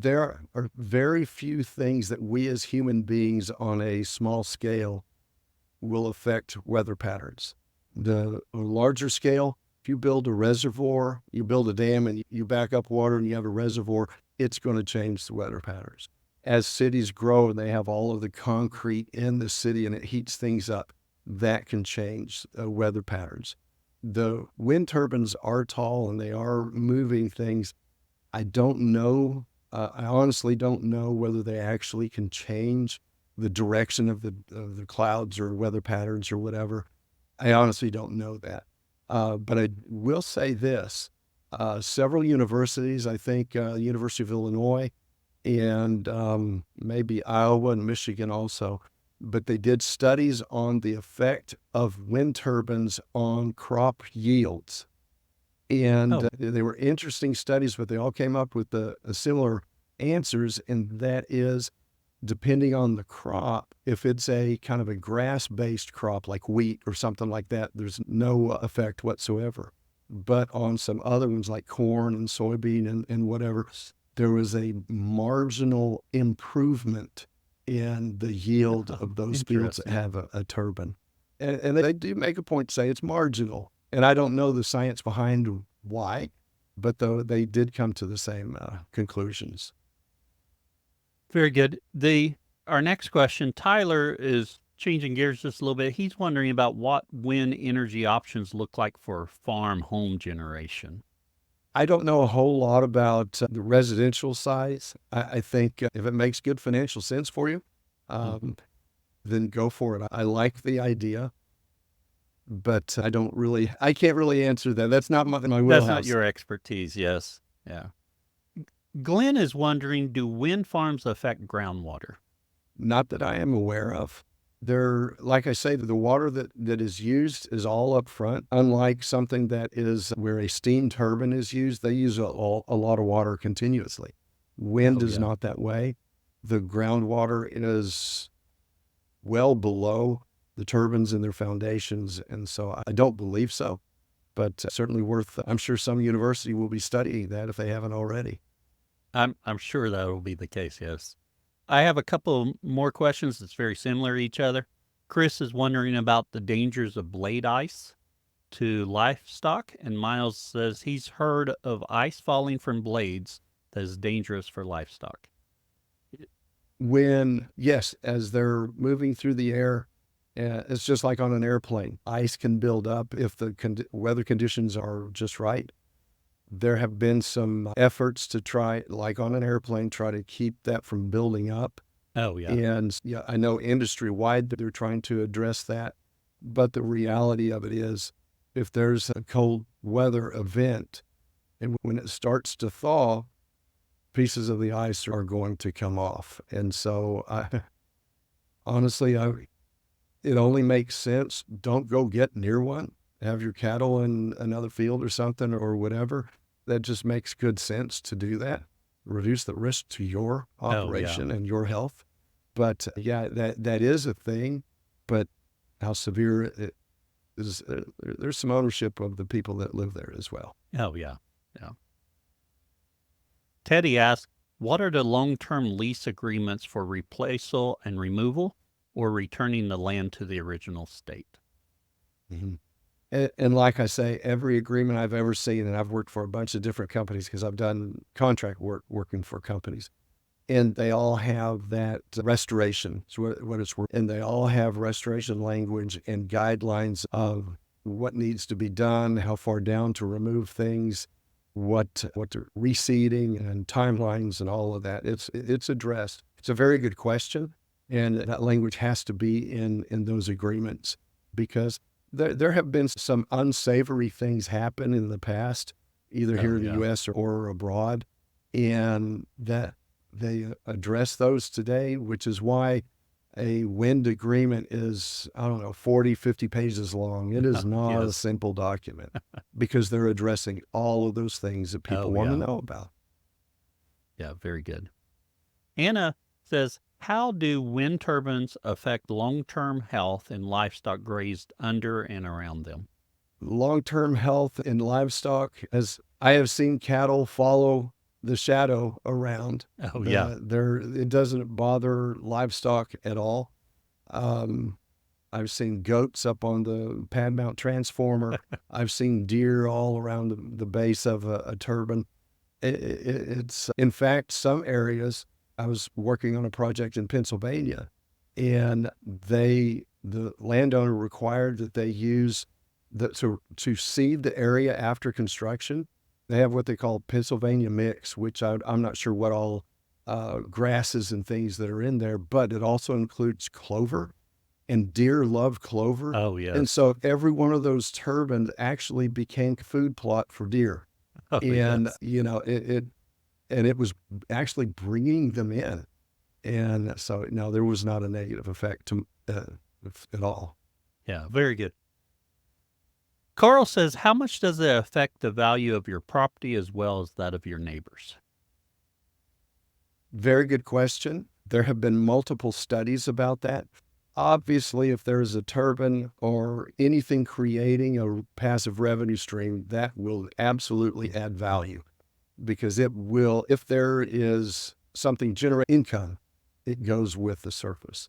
Speaker 2: there are very few things that we as human beings on a small scale will affect weather patterns. The larger scale, if you build a reservoir, you build a dam and you back up water and you have a reservoir, it's going to change the weather patterns. As cities grow and they have all of the concrete in the city and it heats things up, that can change weather patterns. The wind turbines are tall and they are moving things. I don't know. I honestly don't know whether they actually can change the direction of the clouds or weather patterns or whatever. I honestly don't know that. But I will say this. Several universities, I think University of Illinois and maybe Iowa and Michigan also, but they did studies on the effect of wind turbines on crop yields. And
Speaker 1: Oh,
Speaker 2: they were interesting studies, but they all came up with similar answers, and that is depending on the crop, if it's a kind of a grass-based crop like wheat or something like that, there's no effect whatsoever. But on some other ones like corn and soybean and whatever, there was a marginal improvement in the yield of those fields that
Speaker 1: interesting.
Speaker 2: have a turbine. And they do make a point to say it's marginal. And I don't know the science behind why, but though they did come to the same conclusions.
Speaker 1: Very good. Our next question, Tyler is changing gears just a little bit. He's wondering about what wind energy options look like for farm home generation.
Speaker 2: I don't know a whole lot about the residential size. I think if it makes good financial sense for you,
Speaker 1: Mhm.
Speaker 2: then go for it. I like the idea, but I can't really answer that. That's not my
Speaker 1: That's not
Speaker 2: wheelhouse.
Speaker 1: your expertise, yes. Yeah. Glenn is wondering, do wind farms affect groundwater?
Speaker 2: Not that I am aware of. Like I say, the water that is used is all up front. Unlike something that is where a steam turbine is used, they use a lot of water continuously. Wind
Speaker 1: Oh,
Speaker 2: is
Speaker 1: yeah.
Speaker 2: not that way. The groundwater is well below the turbines and their foundations. And so I don't believe so, but certainly I'm sure some university will be studying that if they haven't already.
Speaker 1: I'm sure that will be the case, yes. I have a couple more questions that's very similar to each other. Chris is wondering about the dangers of blade ice to livestock, and Miles says he's heard of ice falling from blades that is dangerous for livestock.
Speaker 2: Yes, as they're moving through the air, it's just like on an airplane. Ice can build up if the weather conditions are just right. There have been some efforts to try, like on an airplane, try to keep that from building up.
Speaker 1: Oh, yeah.
Speaker 2: And yeah, I know industry wide they're trying to address that. But the reality of it is, if there's a cold weather event and when it starts to thaw, pieces of the ice are going to come off. And so honestly, it only makes sense. Don't go get near one. Have your cattle in another field or something or whatever. That just makes good sense to do that. Reduce the risk to your
Speaker 1: Oh, yeah.
Speaker 2: operation and your health. But yeah, that is a thing. But how severe it is, there's some ownership of the people that live there as well.
Speaker 1: Oh, yeah. Yeah. Teddy asks, what are the long-term lease agreements for replaceal and removal or returning the land to the original state?
Speaker 2: Mm-hmm. And like I say, every agreement I've ever seen, and I've worked for a bunch of different companies because I've done contract work working for companies, and they all have that restoration, is what it's worth. And they all have restoration language and guidelines of what needs to be done, how far down to remove things, what to reseeding and timelines and all of that. It's addressed. It's a very good question, and that language has to be in those agreements because there have been some unsavory things happen in the past, either
Speaker 1: Oh,
Speaker 2: here in the
Speaker 1: yeah.
Speaker 2: U.S. or abroad, and that they address those today, which is why a wind agreement is, I don't know, 40, 50 pages long. It is not a
Speaker 1: Yes.
Speaker 2: simple document because they're addressing all of those things that people
Speaker 1: Oh,
Speaker 2: want to
Speaker 1: yeah.
Speaker 2: know about.
Speaker 1: Yeah, very good. Anna says, how do wind turbines affect long-term health in livestock grazed under and around them?
Speaker 2: Long-term health in livestock, as I have seen cattle follow the shadow around.
Speaker 1: Oh, yeah.
Speaker 2: It doesn't bother livestock at all. I've seen goats up on the pad mount transformer. I've seen deer all around the base of a turbine. It's, in fact, some areas. I was working on a project in Pennsylvania, and the landowner required that they use to seed the area after construction. They have what they call Pennsylvania mix, which I'm not sure what all grasses and things that are in there, but it also includes clover, and deer love clover.
Speaker 1: Oh,
Speaker 2: And
Speaker 1: yes.
Speaker 2: so every one of those turbines actually became food plot for deer.
Speaker 1: Oh,
Speaker 2: And,
Speaker 1: yes.
Speaker 2: it was actually bringing them in. And so, no, there was not a negative effect at all.
Speaker 1: Yeah, very good. Carl says, how much does it affect the value of your property as well as that of your neighbors?
Speaker 2: Very good question. There have been multiple studies about that. Obviously, if there is a turbine or anything creating a passive revenue stream, that will absolutely add value, because it will, if there is something generate income, it goes with the surface.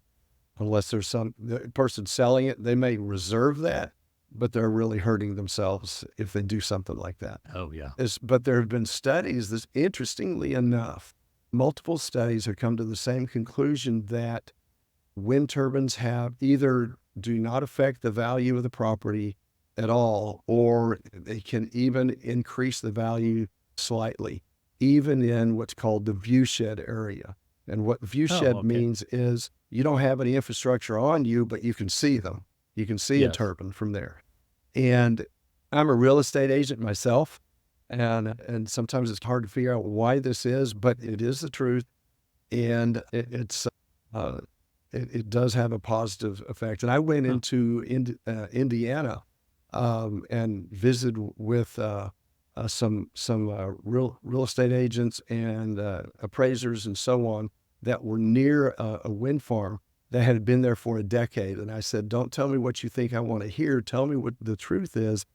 Speaker 2: Unless there's the person selling it, they may reserve that, but they're really hurting themselves if they do something like that.
Speaker 1: Oh, yeah.
Speaker 2: But there have been studies that, interestingly enough, multiple studies have come to the same conclusion that wind turbines have either do not affect the value of the property at all, or they can even increase the value slightly, even in what's called the viewshed area. And what viewshed
Speaker 1: okay.
Speaker 2: means is you don't have any infrastructure on you, but you can see them. You can see a
Speaker 1: Yes.
Speaker 2: turbine from there. And I'm a real estate agent myself, and sometimes it's hard to figure out why this is, but it is the truth, and it does have a positive effect. And I went
Speaker 1: Huh.
Speaker 2: into Indiana and visited with some real estate agents and appraisers and so on that were near a wind farm that had been there for a decade. And I said, "Don't tell me what you think I want to hear. Tell me what the truth is.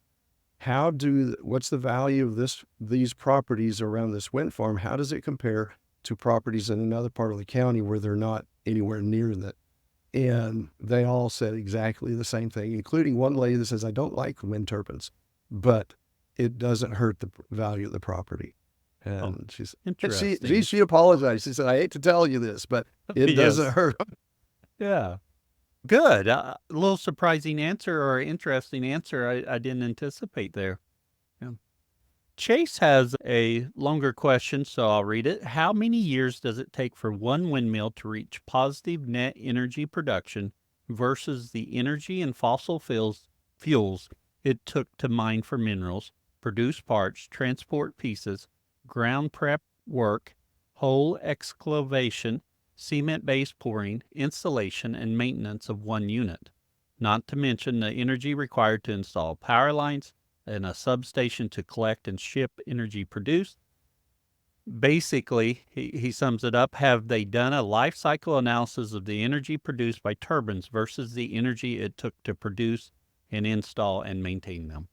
Speaker 2: What's the value of these properties around this wind farm? How does it compare to properties in another part of the county where they're not anywhere near that?" And they all said exactly the same thing, including one lady that says, "I don't like wind turbines, but it doesn't hurt the value of the property."
Speaker 1: Oh,
Speaker 2: And
Speaker 1: interesting.
Speaker 2: she apologized. She said, "I hate to tell you this, but it doesn't
Speaker 1: Yes.
Speaker 2: hurt."
Speaker 1: Yeah. Good. A little surprising answer or interesting answer I didn't anticipate there. Yeah. Chase has a longer question, so I'll read it. How many years does it take for one windmill to reach positive net energy production versus the energy and fossil fuels it took to mine for minerals, produce parts, transport pieces, ground prep work, hole excavation, cement base pouring, installation, and maintenance of one unit, not to mention the energy required to install power lines and a substation to collect and ship energy produced? Basically, he sums it up. Have they done a life cycle analysis of the energy produced by turbines versus the energy it took to produce and install and maintain them?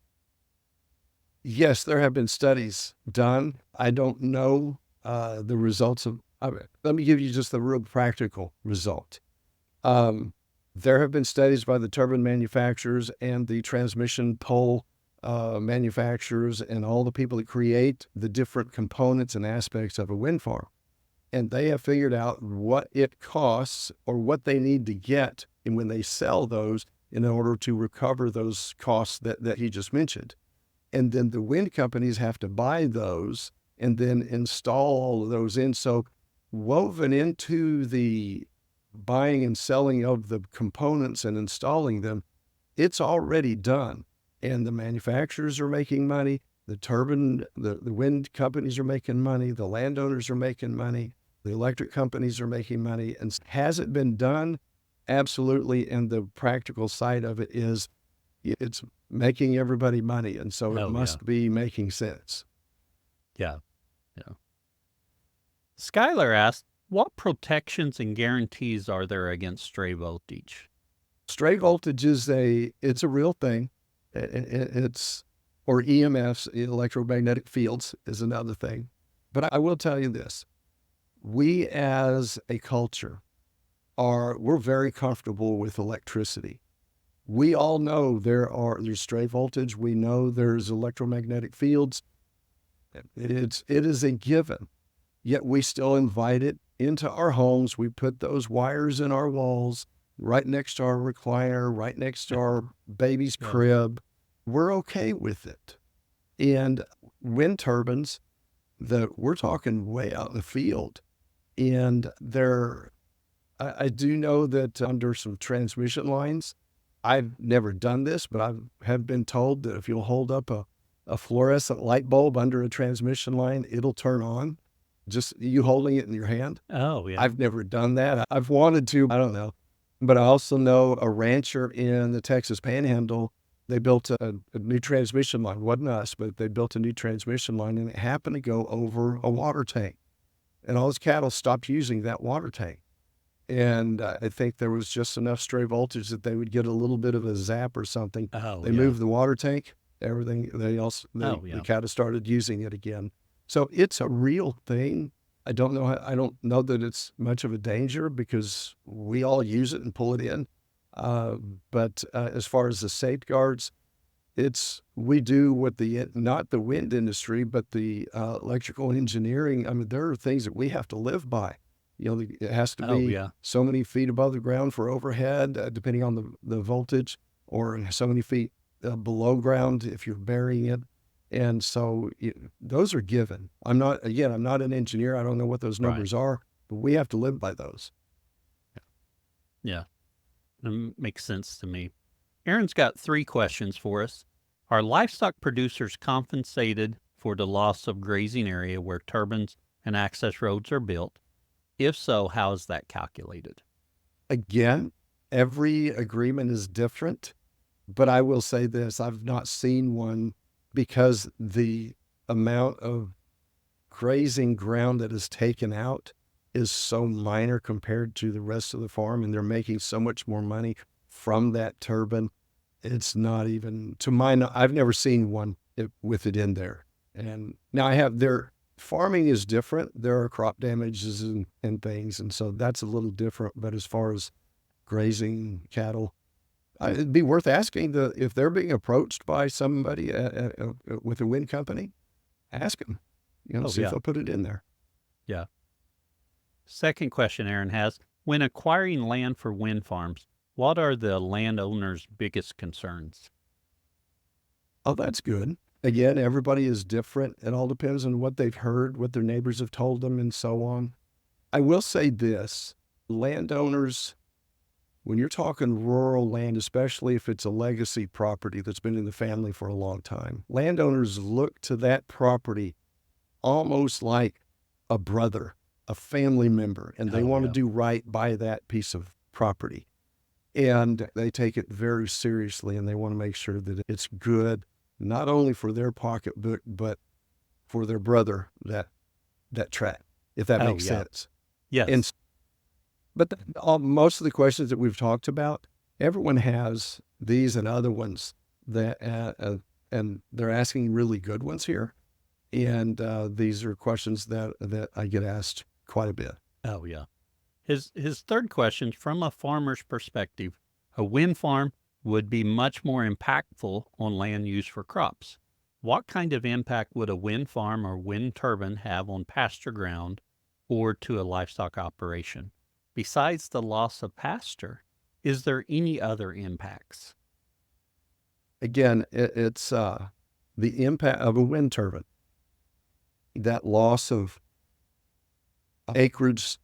Speaker 2: Yes, there have been studies done. I don't know the results of it. Let me give you just the real practical result. There have been studies by the turbine manufacturers and the transmission pole manufacturers and all the people that create the different components and aspects of a wind farm. And they have figured out what it costs or what they need to get and when they sell those in order to recover those costs that he just mentioned. And then the wind companies have to buy those and then install all of those in. So woven into the buying and selling of the components and installing them, it's already done. And the manufacturers are making money. The wind companies are making money. The landowners are making money. The electric companies are making money. And has it been done? Absolutely. And the practical side of it is it's making everybody money. And so it
Speaker 1: Oh, yeah.
Speaker 2: must be making sense.
Speaker 1: Yeah. Yeah. Skylar asked, what protections and guarantees are there against stray voltage?
Speaker 2: Stray voltage it's a real thing. It's, or EMFs, electromagnetic fields is another thing. But I will tell you this. We as a culture we're very comfortable with electricity. We all know there's stray voltage. We know there's electromagnetic fields. It is a given. Yet we still invite it into our homes. We put those wires in our walls, right next to our recliner, right next to our baby's
Speaker 1: Yeah.
Speaker 2: crib. We're okay with it. And wind turbines that we're talking way out in the field. And I do know that under some transmission lines, I've never done this, but I have been told that if you'll hold up a fluorescent light bulb under a transmission line, it'll turn on. Just you holding it in your hand.
Speaker 1: Oh, yeah.
Speaker 2: I've never done that. I've wanted to, I don't know. But I also know a rancher in the Texas Panhandle, they built a new transmission line. It wasn't us, but they built a new transmission line, and it happened to go over a water tank. And all his cattle stopped using that water tank. And I think there was just enough stray voltage that they would get a little bit of a zap or something.
Speaker 1: Oh,
Speaker 2: They
Speaker 1: yeah.
Speaker 2: moved the water tank, everything.
Speaker 1: Oh, yeah.
Speaker 2: The cattle started using it again. So it's a real thing. I don't know that it's much of a danger because we all use it and pull it in. But as far as the safeguards, we do what not the wind industry, but the electrical engineering. I mean, there are things that we have to live by. It has to
Speaker 1: Oh,
Speaker 2: be
Speaker 1: yeah.
Speaker 2: so many feet above the ground for overhead, depending on the voltage, or so many feet below ground if you're burying it. And so those are given. I'm not an engineer. I don't know what those numbers are, but we have to live by those.
Speaker 1: Yeah. Makes sense to me. Aaron's got 3 questions for us. Are livestock producers compensated for the loss of grazing area where turbines and access roads are built? If so, how is that calculated?
Speaker 2: Again, every agreement is different, but I will say this, I've not seen one because the amount of grazing ground that is taken out is so minor compared to the rest of the farm, and they're making so much more money from that turbine. It's not even, I've never seen one with it in there. And now farming is different. There are crop damages and things, and so that's a little different. But as far as grazing cattle, it'd be worth asking if they're being approached by somebody with a wind company, ask them, see if they'll put it in there.
Speaker 1: Yeah. Second question Aaron has, when acquiring land for wind farms, what are the landowners' biggest concerns?
Speaker 2: Oh, that's good. Again, everybody is different. It all depends on what they've heard, what their neighbors have told them, and so on. I will say this, landowners, when you're talking rural land, especially if it's a legacy property that's been in the family for a long time, landowners look to that property almost like a brother, a family member, and they want to do right by that piece of property. And they take it very seriously, and they want to make sure that it's good, not only for their pocketbook, but for their brother, that tract, if that makes sense.
Speaker 1: Yes.
Speaker 2: But most of the questions that we've talked about, everyone has these and other ones and they're asking really good ones here. And these are questions that I get asked quite a bit.
Speaker 1: Oh, yeah. His third question, from a farmer's perspective, a wind farm would be much more impactful on land use for crops. What kind of impact would a wind farm or wind turbine have on pasture ground or to a livestock operation? Besides the loss of pasture, is there any other impacts?
Speaker 2: Again, it's the impact of a wind turbine. That loss of acreage,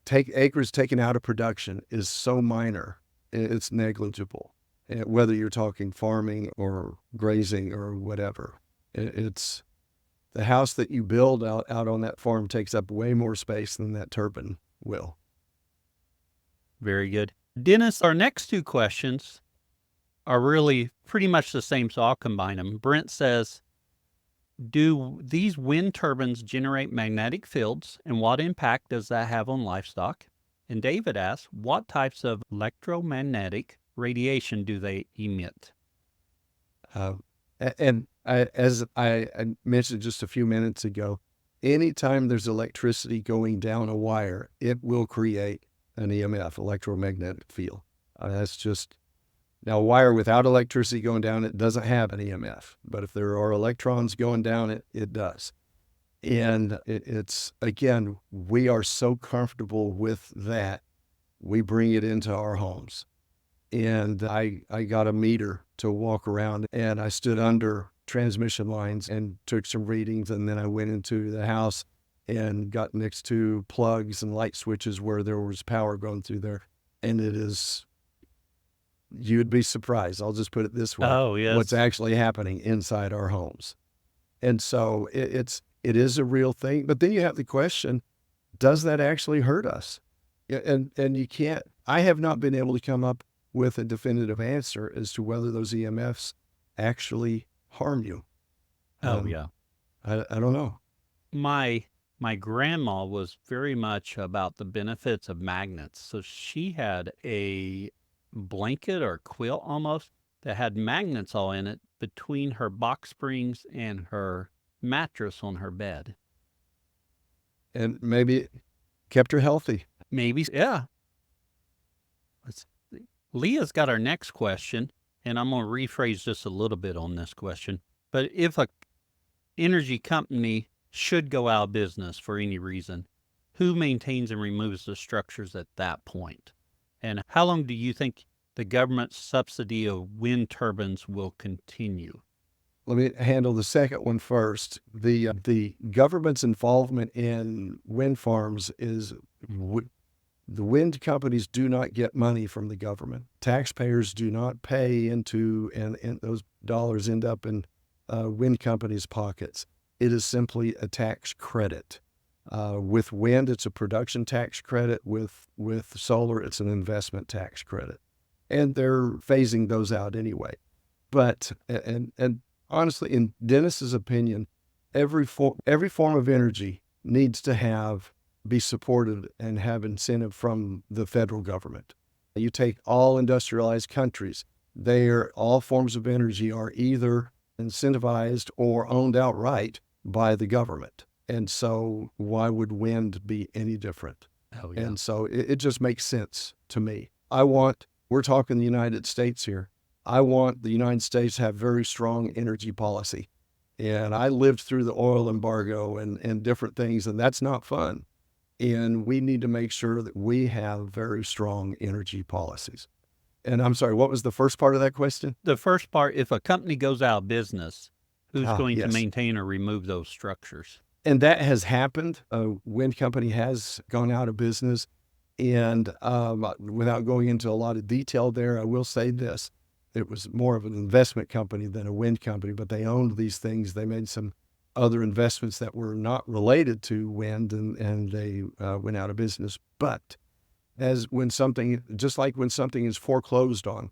Speaker 2: acres taken out of production is so minor, it's negligible. Whether you're talking farming or grazing or whatever, it's the house that you build out on that farm takes up way more space than that turbine will.
Speaker 1: Very good. Dennis, our next 2 questions are really pretty much the same, so I'll combine them. Brent says, do these wind turbines generate magnetic fields, and what impact does that have on livestock? And David asks, what types of electromagnetic radiation do they emit?
Speaker 2: As I mentioned just a few minutes ago, Anytime there's electricity going down a wire, it will create an EMF, electromagnetic field. That's just, now a wire without electricity going down, it doesn't have an EMF. But if there are electrons going down it, it does. And it's, again, we are so comfortable with that. We bring it into our homes. And I got a meter to walk around, and I stood under transmission lines and took some readings. And then I went into the house and got next to plugs and light switches where there was power going through there. And it is, you'd be surprised. I'll just put it this way.
Speaker 1: Oh, yes.
Speaker 2: What's actually happening inside our homes. And so it is a real thing. But then you have the question, does that actually hurt us? And you can't, I have not been able to come up with a definitive answer as to whether those EMFs actually harm you.
Speaker 1: Yeah.
Speaker 2: I don't know.
Speaker 1: My grandma was very much about the benefits of magnets. So she had a blanket or quilt almost that had magnets all in it between her box springs and her mattress on her bed.
Speaker 2: And maybe it kept her healthy.
Speaker 1: Maybe, yeah. Let's see. Leah's got our next question, and I'm going to rephrase just a little bit on this question. But if a energy company should go out of business for any reason, who maintains and removes the structures at that point? And how long do you think the government's subsidy of wind turbines will continue?
Speaker 2: Let me handle the second one first. The government's involvement in wind farms is, the wind companies do not get money from the government. Taxpayers do not pay into, and those dollars end up in wind companies' pockets. It is simply a tax credit. With wind, it's a production tax credit. With solar, it's an investment tax credit. And they're phasing those out anyway. But, and honestly, in Dennis's opinion, every form of energy needs to be supported and have incentive from the federal government. You take all industrialized countries, all forms of energy are either incentivized or owned outright by the government. And so why would wind be any different?
Speaker 1: Oh, yeah.
Speaker 2: And so it just makes sense to me. We're talking the United States here. I want the United States to have very strong energy policy. And I lived through the oil embargo and different things, and that's not fun. And we need to make sure that we have very strong energy policies. And I'm sorry, what was the first part of that question?
Speaker 1: The first part, if a company goes out of business, who's going to
Speaker 2: yes.
Speaker 1: maintain or remove those structures?
Speaker 2: And that has happened. A wind company has gone out of business. And without going into a lot of detail there, I will say this. It was more of an investment company than a wind company, but they owned these things. They made some other investments that were not related to wind, and they went out of business. But just like when something is foreclosed on,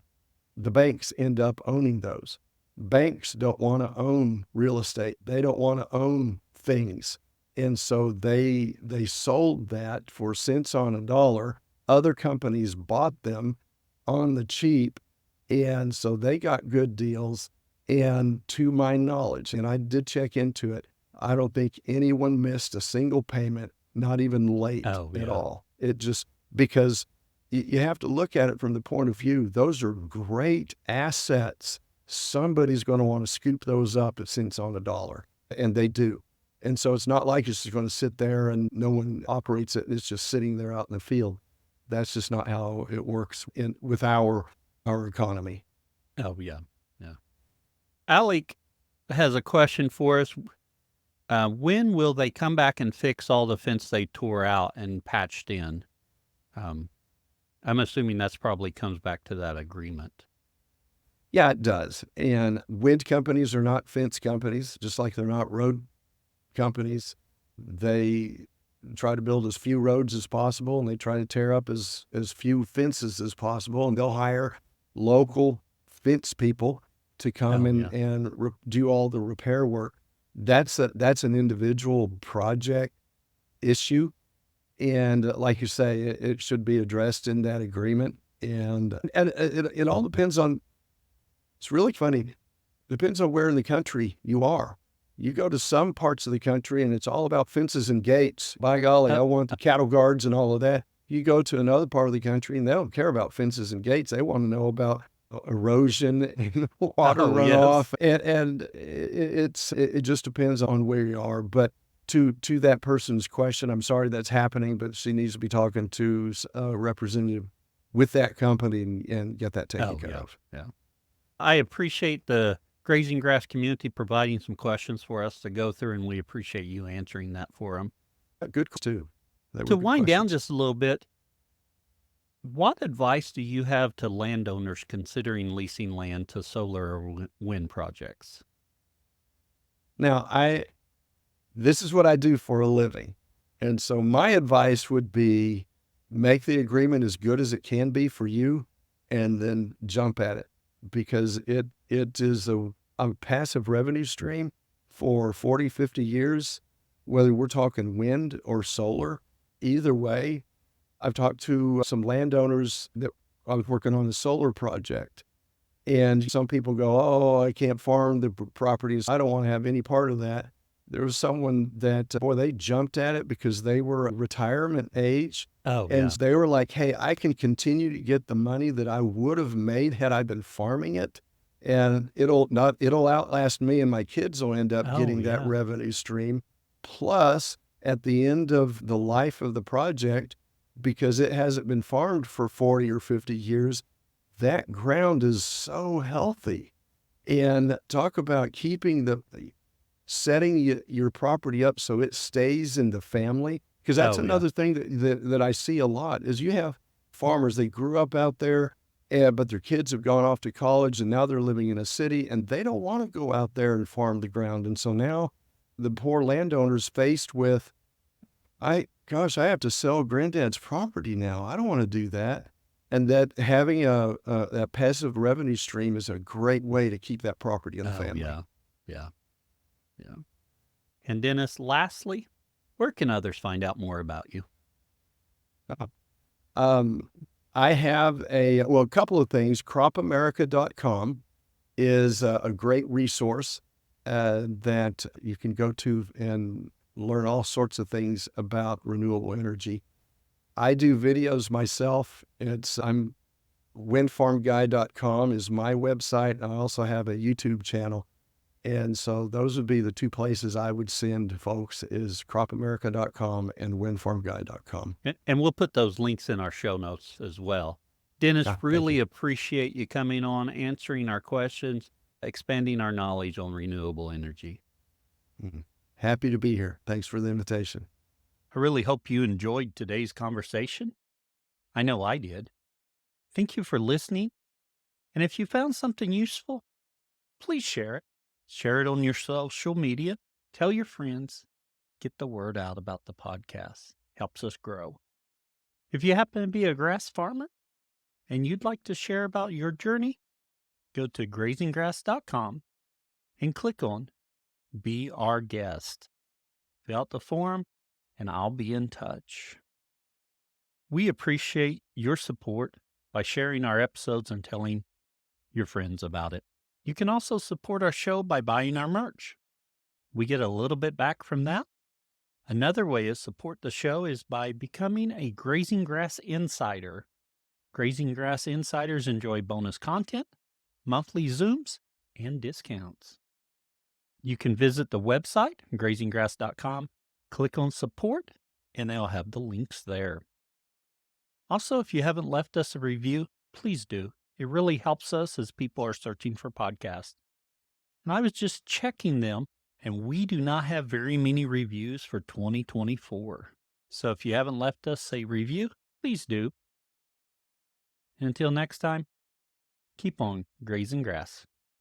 Speaker 2: the banks end up owning those. Banks don't want to own real estate. They don't want to own things. And so they sold that for cents on a dollar. Other companies bought them on the cheap. And so they got good deals. And to my knowledge, and I did check into it, I don't think anyone missed a single payment, not even late at all. It just, because you have to look at it from the point of view, those are great assets. Somebody's going to want to scoop those up at cents on a dollar, and they do. And so it's not like it's just going to sit there and no one operates it. It's just sitting there out in the field. That's just not how it works with our economy.
Speaker 1: Oh, yeah. Yeah. Alec has a question for us. When will they come back and fix all the fence they tore out and patched in? I'm assuming that's probably comes back to that agreement.
Speaker 2: Yeah, it does. And wind companies are not fence companies, just like they're not road companies. They try to build as few roads as possible, and they try to tear up as few fences as possible, and they'll hire local fence people to come and do all the repair work. That's an individual project issue, and like you say, it should be addressed in that agreement. And it all depends on. It's really funny. Depends on where in the country you are. You go to some parts of the country and it's all about fences and gates. By golly, I want the cattle guards and all of that. You go to another part of the country and they don't care about fences and gates. They want to know about erosion and water runoff. And it just depends on where you are. But to that person's question, I'm sorry that's happening, but she needs to be talking to a representative with that company and get that taken care of.
Speaker 1: Yeah. I appreciate the Grazing Grass community providing some questions for us to go through, and we appreciate you answering that for them.
Speaker 2: Good too.
Speaker 1: To wind down just a little bit, what advice do you have to landowners considering leasing land to solar or wind projects?
Speaker 2: Now, this is what I do for a living. And so my advice would be make the agreement as good as it can be for you and then jump at it, because it is a passive revenue stream for 40, 50 years, whether we're talking wind or solar. Either way, I've talked to some landowners that I was working on a solar project, and some people go, oh, I can't farm the properties. I don't want to have any part of that. There was someone that, boy, they jumped at it because they were retirement age. And they were like, hey, I can continue to get the money that I would have made had I been farming it. And it'll outlast me, and my kids will end up getting that revenue stream. Plus, at the end of the life of the project, because it hasn't been farmed for 40 or 50 years, that ground is so healthy. And talk about keeping setting your property up so it stays in the family. Because that's another thing that I see a lot is you have farmers, they grew up out there, but their kids have gone off to college and now they're living in a city and they don't want to go out there and farm the ground. And so now the poor landowner's faced with, I have to sell granddad's property now. I don't want to do that. And that having that passive revenue stream is a great way to keep that property in the family.
Speaker 1: Yeah. And Dennis, lastly, where can others find out more about you?
Speaker 2: I have a couple of things. CropAmerica.com is a great resource that you can go to and learn all sorts of things about renewable energy. I do videos myself. Windfarmguy.com is my website. I also have a YouTube channel. And so those would be the two places I would send folks is CropAmerica.com and windfarmguy.com.
Speaker 1: And we'll put those links in our show notes as well. Dennis, really appreciate you coming on, answering our questions, expanding our knowledge on renewable energy.
Speaker 2: Happy to be here. Thanks for the invitation.
Speaker 1: I really hope you enjoyed today's conversation. I know I did. Thank you for listening. And if you found something useful, please share it. Share it on your social media. Tell your friends. Get the word out about the podcast. Helps us grow. If you happen to be a grass farmer and you'd like to share about your journey, go to grazinggrass.com and click on Be Our Guest. Fill out the form and I'll be in touch. We appreciate your support by sharing our episodes and telling your friends about it. You can also support our show by buying our merch. We get a little bit back from that. Another way to support the show is by becoming a Grazing Grass Insider. Grazing Grass Insiders enjoy bonus content, monthly Zooms, and discounts. You can visit the website, grazinggrass.com, click on support, and they'll have the links there. Also, if you haven't left us a review, please do. It really helps us as people are searching for podcasts. And I was just checking them, and we do not have very many reviews for 2024. So if you haven't left us a review, please do. And until next time, keep on grazing grass.